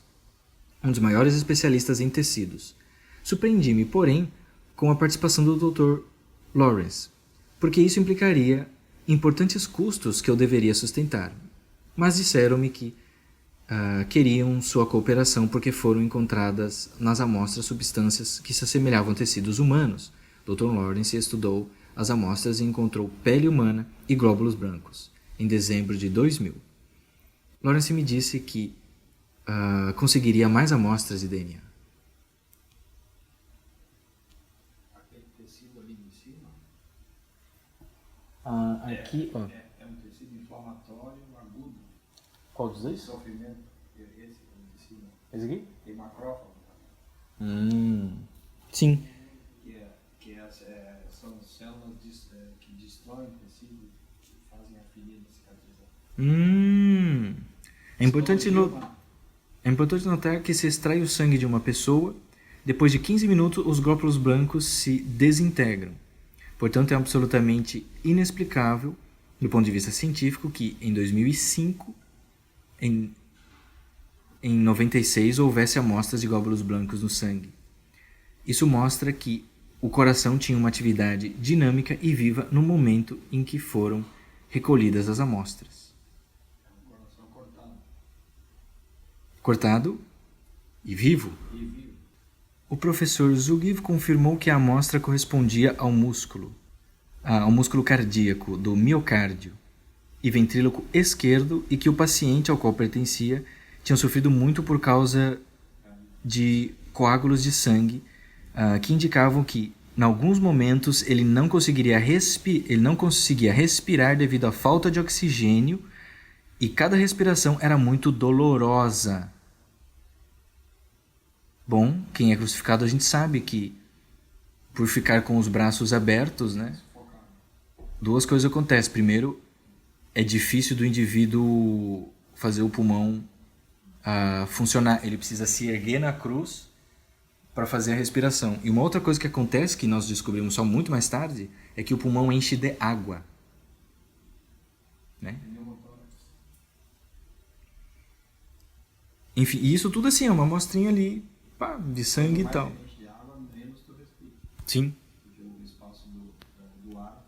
um dos maiores especialistas em tecidos. Surpreendi-me, porém, com a participação do Dr. Lawrence, porque isso implicaria importantes custos que eu deveria sustentar. Mas disseram-me que queriam sua cooperação porque foram encontradas nas amostras substâncias que se assemelhavam a tecidos humanos. Dr. Lawrence estudou as amostras e encontrou pele humana e glóbulos brancos, em dezembro de 2000. Lawrence me disse que conseguiria mais amostras de DNA. Aquele tecido ali em cima Aqui, ó. é um tecido inflamatório agudo. Qual dos dois? Sofrimento. Esse tecido. Esse aqui? Tem macrófago. Sim. São células que destroem o tecido e fazem a ferida cicatrizar. É importante É importante notar que se extrai o sangue de uma pessoa, depois de 15 minutos os glóbulos brancos se desintegram. Portanto, é absolutamente inexplicável, do ponto de vista científico, que em 2005, em 96, houvesse amostras de glóbulos brancos no sangue. Isso mostra que o coração tinha uma atividade dinâmica e viva no momento em que foram recolhidas as amostras. Coração cortado. Cortado e vivo. E vivo. O professor Zugiv confirmou que a amostra correspondia ao músculo cardíaco do miocárdio e ventríloco esquerdo e que o paciente ao qual pertencia tinha sofrido muito por causa de coágulos de sangue que indicavam que, em alguns momentos, ele não conseguia respirar devido à falta de oxigênio e cada respiração era muito dolorosa. Bom, quem é crucificado a gente sabe que, por ficar com os braços abertos, né, duas coisas acontecem. Primeiro, é difícil do indivíduo fazer o pulmão funcionar. Ele precisa se erguer na cruz para fazer a respiração. E uma outra coisa que acontece, que nós descobrimos só muito mais tarde, é que o pulmão enche de água. Né? Enfim, e isso tudo assim, é uma amostrinha ali, pá, de sangue e tal. De água, menos tu respira. Sim. Porque o espaço do ar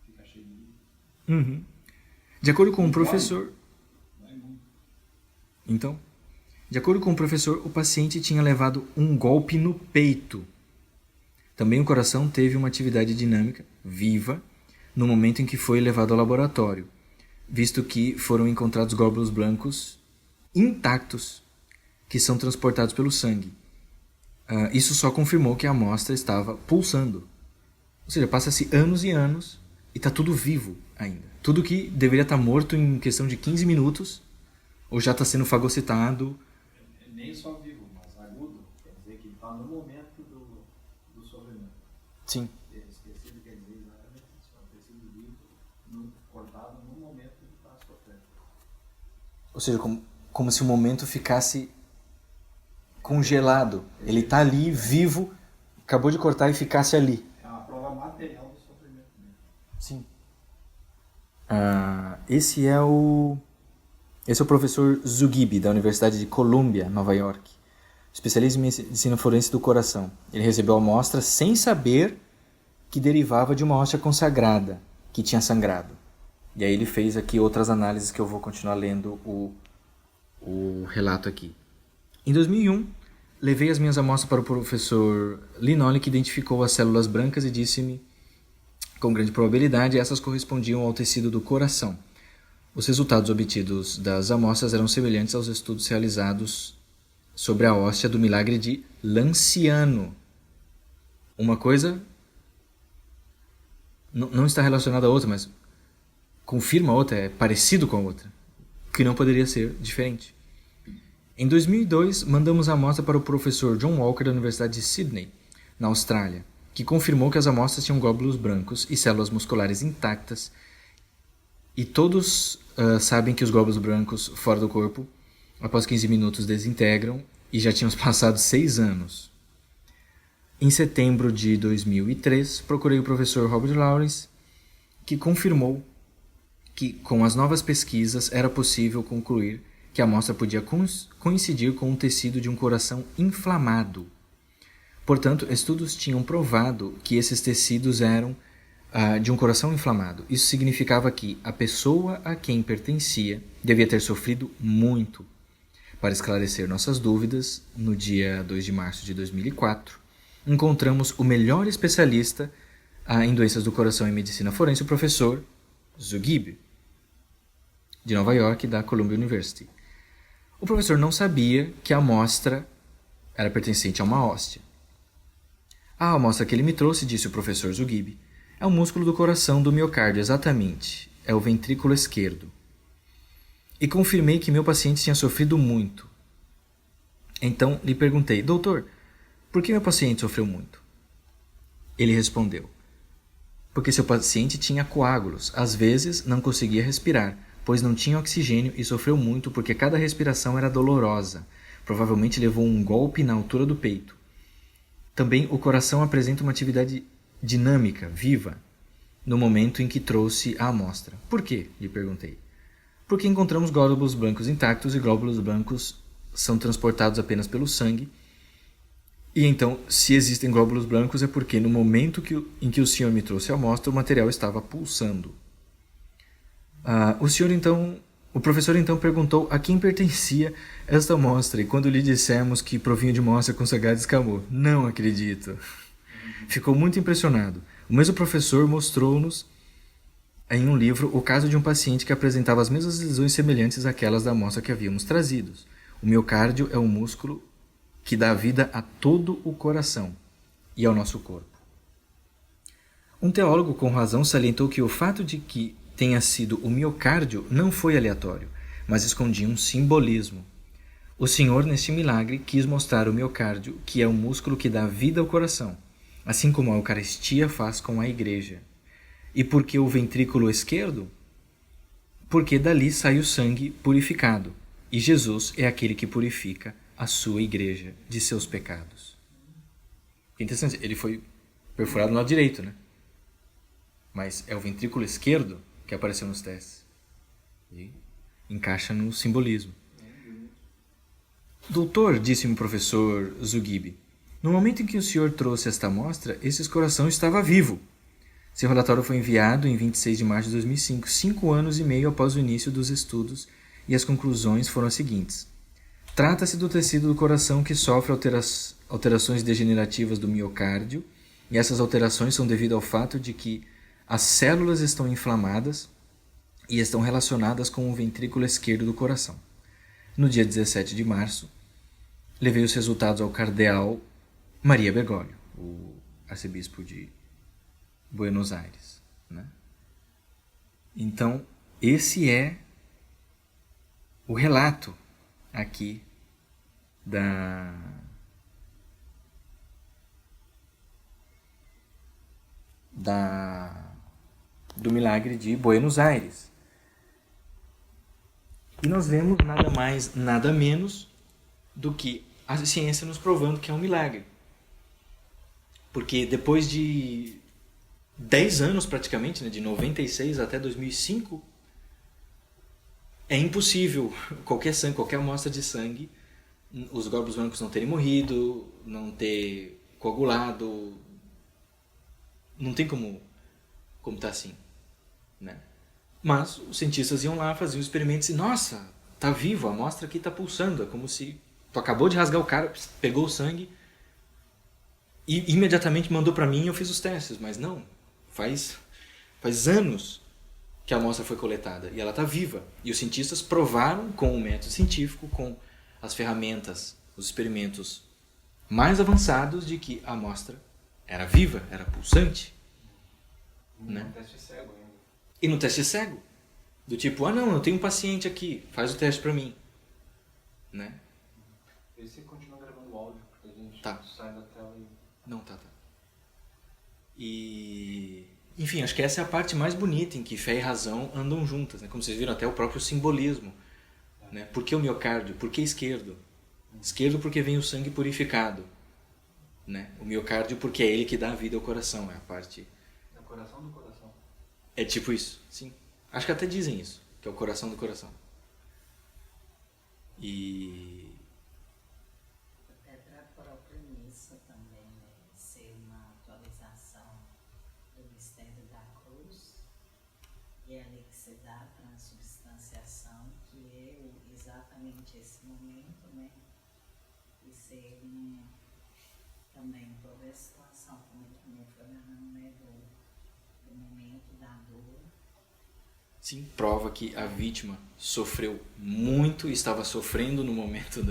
fica cheio de líquido. Uhum. De acordo com o professor... Vai muito. Então, de acordo com o professor, o paciente tinha levado um golpe no peito. Também o coração teve uma atividade dinâmica, viva, no momento em que foi levado ao laboratório, visto que foram encontrados glóbulos brancos intactos, que são transportados pelo sangue. Isso só confirmou que a amostra estava pulsando. Ou seja, passa-se anos e anos e está tudo vivo ainda. Tudo que deveria estar morto em questão de 15 minutos, ou já está sendo fagocitado. Nem só vivo, mas agudo. Quer dizer que está no momento do sofrimento. Sim. Esquecido quer dizer exatamente isso. É um tecido vivo, cortado no momento que está sofrendo. Ou seja, como se o momento ficasse congelado. Ele está ali, vivo, acabou de cortar e ficasse ali. É uma prova material do sofrimento mesmo. Sim. Esse é o professor Zugibe, da Universidade de Columbia, Nova York. Especialista em medicina forense do coração. Ele recebeu a amostra sem saber que derivava de uma hóstia consagrada, que tinha sangrado. E aí ele fez aqui outras análises que eu vou continuar lendo o relato aqui. Em 2001, levei as minhas amostras para o professor Linoli, que identificou as células brancas e disse-me, com grande probabilidade, essas correspondiam ao tecido do coração. Os resultados obtidos das amostras eram semelhantes aos estudos realizados sobre a hóstia do milagre de Lanciano. Uma coisa não está relacionada à outra, mas confirma a outra, é parecido com a outra, que não poderia ser diferente. Em 2002, mandamos a amostra para o professor John Walker da Universidade de Sydney, na Austrália, que confirmou que as amostras tinham glóbulos brancos e células musculares intactas, e todos sabem que os glóbulos brancos fora do corpo, após 15 minutos, desintegram, e já tínhamos passado 6 anos. Em setembro de 2003, procurei o professor Robert Lawrence, que confirmou que, com as novas pesquisas, era possível concluir que a amostra podia coincidir com o tecido de um coração inflamado. Portanto, estudos tinham provado que esses tecidos eram de um coração inflamado. Isso significava que a pessoa a quem pertencia devia ter sofrido muito. Para esclarecer nossas dúvidas, no dia 2 de março de 2004, encontramos o melhor especialista em doenças do coração e medicina forense, o professor Zugibe, de Nova York, da Columbia University. O professor não sabia que a amostra era pertencente a uma hóstia. A amostra que ele me trouxe, disse o professor Zugibe, é o músculo do coração do miocárdio, exatamente. É o ventrículo esquerdo. E confirmei que meu paciente tinha sofrido muito. Então lhe perguntei, doutor, por que meu paciente sofreu muito? Ele respondeu, porque seu paciente tinha coágulos, às vezes não conseguia respirar, pois não tinha oxigênio e sofreu muito porque cada respiração era dolorosa. provavelmente levou um golpe na altura do peito. Também o coração apresenta uma atividade dinâmica, viva, no momento em que trouxe a amostra. Por quê? Lhe perguntei. Porque encontramos glóbulos brancos intactos e glóbulos brancos são transportados apenas pelo sangue. E então, se existem glóbulos brancos, é porque no momento em que o senhor me trouxe a amostra, o material estava pulsando. O professor então perguntou a quem pertencia esta amostra, e quando lhe dissemos que provinha de uma amostra consagrada, exclamou: "Não acredito!" Ficou muito impressionado. O mesmo professor mostrou-nos em um livro o caso de um paciente que apresentava as mesmas lesões semelhantes àquelas da amostra que havíamos trazido. O miocárdio é um músculo que dá vida a todo o coração e ao nosso corpo. Um teólogo com razão salientou que o fato de que tenha sido o miocárdio não foi aleatório, mas escondia um simbolismo. O Senhor, neste milagre, quis mostrar o miocárdio, que é o músculo que dá vida ao coração, assim como a Eucaristia faz com a Igreja. E por que o ventrículo esquerdo? Porque dali sai o sangue purificado, e Jesus é aquele que purifica a sua Igreja de seus pecados. É interessante, ele foi perfurado no lado direito, né? Mas é o ventrículo esquerdo que apareceu nos testes. E encaixa no simbolismo. Doutor, disse-me o professor Zugibe, no momento em que o senhor trouxe esta amostra, esse coração estava vivo. Seu relatório foi enviado em 26 de março de 2005, 5 anos e meio após o início dos estudos, e as conclusões foram as seguintes. Trata-se do tecido do coração que sofre alterações degenerativas do miocárdio, e essas alterações são devido ao fato de que as células estão inflamadas e estão relacionadas com o ventrículo esquerdo do coração. No dia 17 de março, levei os resultados ao cardeal Maria Bergoglio, o arcebispo de Buenos Aires, né? Então, esse é o relato aqui do milagre de Buenos Aires. E nós vemos nada mais, nada menos do que a ciência nos provando que é um milagre. Porque depois de 10 anos praticamente, né, de 96 até 2005, é impossível qualquer sangue, qualquer amostra de sangue, os glóbulos brancos não terem morrido, não ter coagulado, não tem como tá assim, né? Mas os cientistas iam lá, faziam experimentos e, nossa, tá vivo, a amostra aqui tá pulsando, é como se tu acabou de rasgar o cara, pegou o sangue e imediatamente mandou para mim e eu fiz os testes, mas não, faz anos que a amostra foi coletada e ela tá viva. E os cientistas provaram com o método científico, com as ferramentas, os experimentos mais avançados de que a amostra era viva, era pulsante. Né? No teste cego ainda. E no teste cego. Do tipo, não, eu tenho um paciente aqui, faz o teste pra mim. Né? E você continua gravando o áudio, porque a gente Tá. sai da tela e... Não, tá. E... Enfim, acho que essa é a parte mais bonita em que fé e razão andam juntas. Né? Como vocês viram, até o próprio simbolismo. Né? Por que o miocárdio? Por que esquerdo? Esquerdo porque vem o sangue purificado. Né? O miocárdio porque é ele que dá a vida ao coração. É a parte... É o coração do coração. É tipo isso, sim. Acho que até dizem isso, que é o coração do coração. E... Até para a própria missa também, né? Ser uma atualização do mistério da cruz, e é ali que se dá a transubstanciação, que é exatamente esse momento, né? E ser também toda a situação, como ele também foi narrando, né? Do momento da dor. Sim, prova que a vítima sofreu muito, estava sofrendo no momento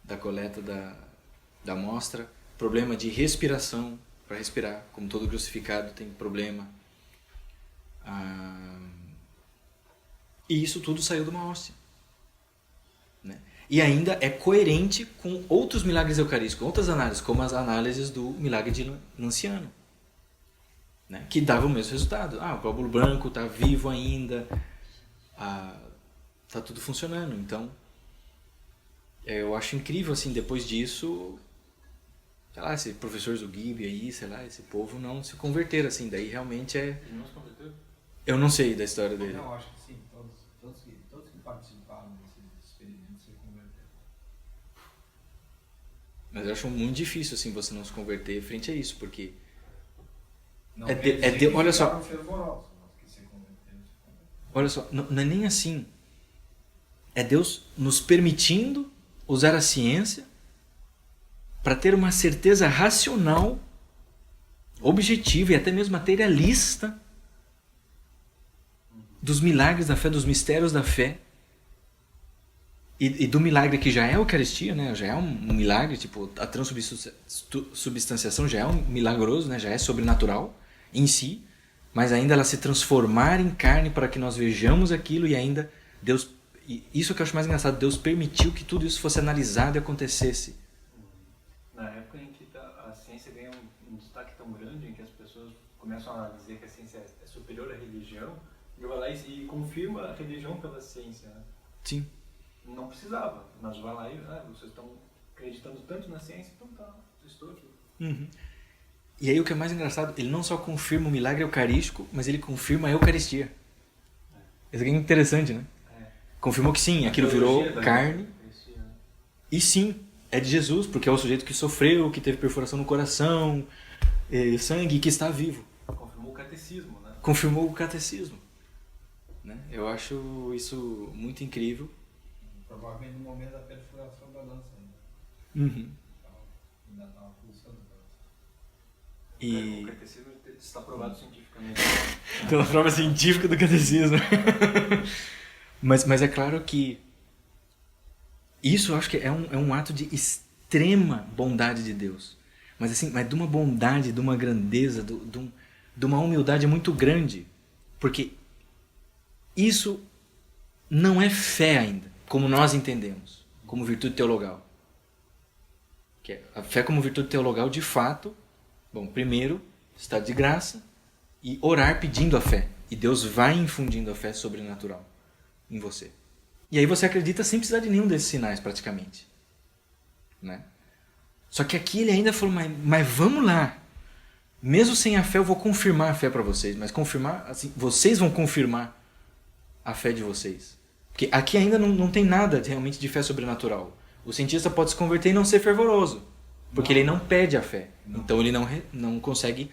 da coleta da amostra. Problema de respiração, para respirar, como todo crucificado tem problema. E isso tudo saiu de uma hóstia. Né? E ainda é coerente com outros milagres eucarísticos, outras análises, como as análises do milagre de Lanciano. Né? Que dava o mesmo resultado. O glóbulo branco está vivo ainda, está tudo funcionando. Então, Eu acho incrível, assim, depois disso, sei lá, esse professor Zugib aí, sei lá, esse povo não se converteram, assim, daí realmente é... Ele não se converteu? Eu não sei da história dele. Não, acho que sim. Todos que participaram desses experimentos se converteram. Mas eu acho muito difícil, assim, você não se converter frente a isso, porque... Não É quer de- dizer é de- que olha só. ficaram fervorosos, mas que se converteram, se converteram. Olha só, não é nem assim. É Deus nos permitindo usar a ciência para ter uma certeza racional, objetiva e até mesmo materialista dos milagres da fé, dos mistérios da fé e do milagre que já é a Eucaristia, né? Já é um milagre, tipo, a transubstanciação já é um milagroso, né? Já é sobrenatural em si, mas ainda ela se transformar em carne para que nós vejamos aquilo e ainda Deus... E isso que eu acho mais engraçado, Deus permitiu que tudo isso fosse analisado e acontecesse. Na época em que a ciência ganha um destaque tão grande, em que as pessoas começam a dizer que a ciência é superior à religião, e vai lá e confirma a religião pela ciência, né? Sim. Não precisava, mas vai lá e vocês estão acreditando tanto na ciência, então tá, estou aqui. Uhum. E aí o que é mais engraçado, ele não só confirma o milagre eucarístico, mas ele confirma a Eucaristia. Isso aqui é interessante, né? Confirmou que sim, aquilo virou carne. E sim, é de Jesus, porque é o sujeito que sofreu, que teve perfuração no coração, sangue, que está vivo. Confirmou o catecismo, né? Confirmou o catecismo. Né? Eu acho isso muito incrível. Provavelmente no momento da perfuração da lança ainda. Uhum. Ainda estava pulsando. E... O catecismo está provado cientificamente. Pela prova científica do catecismo. Mas é claro que isso eu acho que é um ato de extrema bondade de Deus. Mas assim, mas de uma bondade, de uma grandeza, de uma humildade muito grande. Porque isso não é fé ainda, como nós entendemos, como virtude teologal. Que a fé como virtude teologal, de fato, bom, primeiro, estado de graça e orar pedindo a fé. E Deus vai infundindo a fé sobrenatural em você. E aí você acredita sem precisar de nenhum desses sinais, praticamente. Né? Só que aqui ele ainda falou, mas vamos lá. Mesmo sem a fé, eu vou confirmar a fé para vocês. Mas confirmar, assim, vocês vão confirmar a fé de vocês. Porque aqui ainda não tem nada realmente de fé sobrenatural. O cientista pode se converter e não ser fervoroso. Porque ele não pede a fé. Então ele não consegue...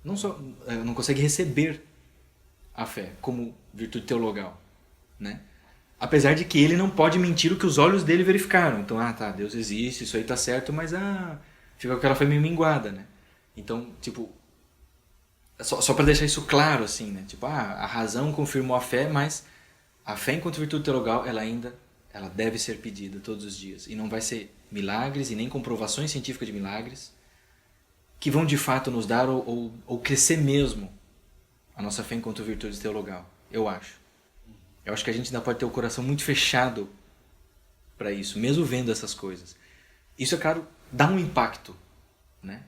não consegue receber a fé como virtude teologal, né? Apesar de que ele não pode mentir o que os olhos dele verificaram. Então, tá, Deus existe, isso aí tá certo, mas fica com aquela fé meio minguada, né? Então, tipo, só para deixar isso claro, assim, né? Tipo, a razão confirmou a fé, mas a fé enquanto virtude teologal, ela deve ser pedida todos os dias. E não vai ser milagres e nem comprovações científicas de milagres que vão de fato nos dar ou crescer mesmo a nossa fé enquanto virtude teologal, eu acho. Eu acho que a gente ainda pode ter o coração muito fechado para isso, mesmo vendo essas coisas. Isso, é claro, dá um impacto, né?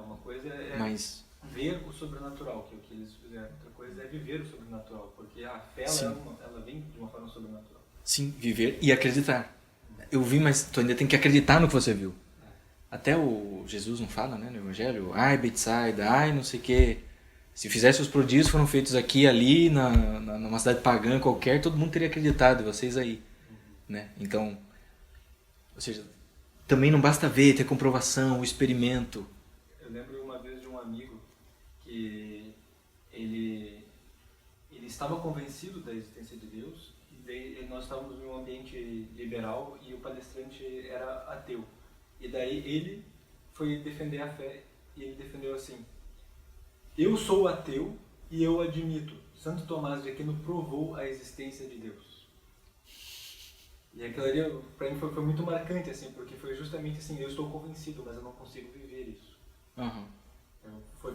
Uma coisa é Mas... ver o sobrenatural, que é o que eles fizeram. Outra coisa é viver o sobrenatural, porque a fé ela vem de uma forma sobrenatural. Sim, viver e acreditar. Eu vi, mas tu ainda tem que acreditar no que você viu. Até o Jesus não fala, né, no Evangelho? Ai, Betsaida, ai, não sei o quê. Se fizesse os prodígios foram feitos aqui, ali, numa cidade pagã qualquer, todo mundo teria acreditado, e vocês aí. Né? Então, ou seja, também não basta ver, ter comprovação, o experimento. Eu lembro uma vez de um amigo que ele estava convencido da existência de Deus, e daí nós estávamos em um ambiente liberal e o palestrante era ateu. E daí ele foi defender a fé e ele defendeu assim: eu sou ateu e eu admito, Santo Tomás de Aquino provou a existência de Deus. E aquilo ali, para mim, foi muito marcante, assim, porque foi justamente assim: eu estou convencido, mas eu não consigo viver isso. Uhum.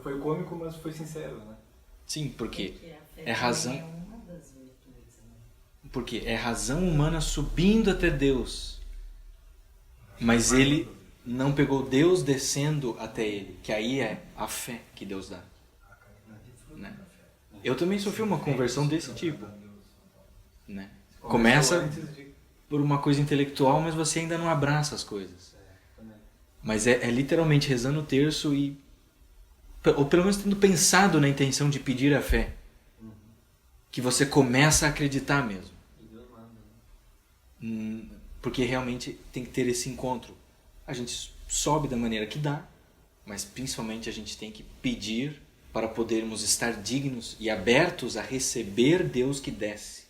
Foi cômico, mas foi sincero, né? Sim, porque a fé é razão. é uma das virtudes, né? Porque é razão humana subindo até Deus. Mas ele não pegou Deus descendo até ele, que aí é a fé que Deus dá. Né? Eu também sofri uma conversão desse tipo. Né? Começa... por uma coisa intelectual, mas você ainda não abraça as coisas. Também. Mas é literalmente rezando o terço e, ou pelo menos tendo pensado na intenção de pedir a fé, que você começa a acreditar mesmo. E Deus manda, né? Porque realmente tem que ter esse encontro. A gente sobe da maneira que dá, mas principalmente a gente tem que pedir para podermos estar dignos e abertos a receber Deus que desce,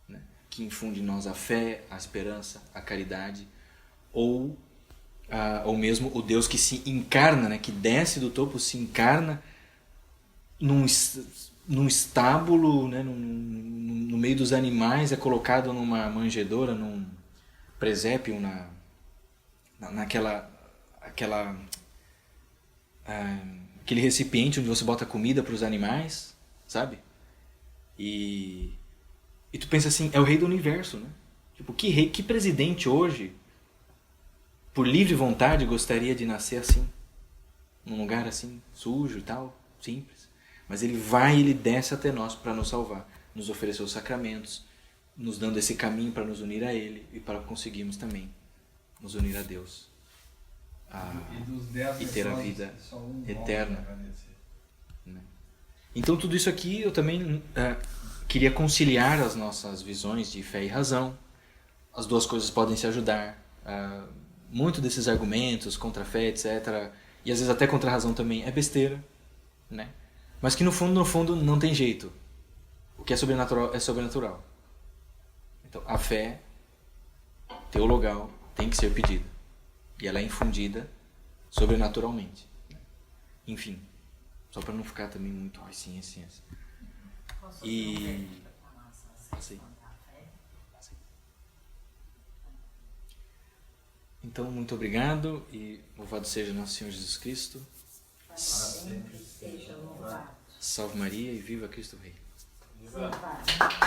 né? Que infunde em nós a fé, a esperança, a caridade, ou mesmo o Deus que se encarna, né? Que desce do topo, se encarna num estábulo, né? No meio dos animais, é colocado numa manjedoura, num presépio, aquele recipiente onde você bota comida para os animais, sabe? E tu pensa assim, é o rei do universo, né? Tipo, que presidente hoje, por livre vontade, gostaria de nascer assim? Num lugar assim, sujo e tal, simples. Mas ele vai e ele desce até nós para nos salvar, nos oferecer os sacramentos, nos dando esse caminho para nos unir a ele e para conseguirmos também nos unir a Deus. E ter a vida eterna. Né? Então tudo isso aqui eu também queria conciliar as nossas visões de fé e razão. As duas coisas podem se ajudar. Muito desses argumentos contra a fé, etc., e às vezes até contra a razão também, é besteira, né? Mas que no fundo não tem jeito. O que é sobrenatural é sobrenatural. Então a fé teologal tem que ser pedida. E ela é infundida sobrenaturalmente. Enfim, só para não ficar também muito assim, assim. Posso E assim. Então, muito obrigado e louvado seja nosso Senhor Jesus Cristo. Sempre seja louvado. Salve Maria e viva Cristo Rei. Viva! Louvado.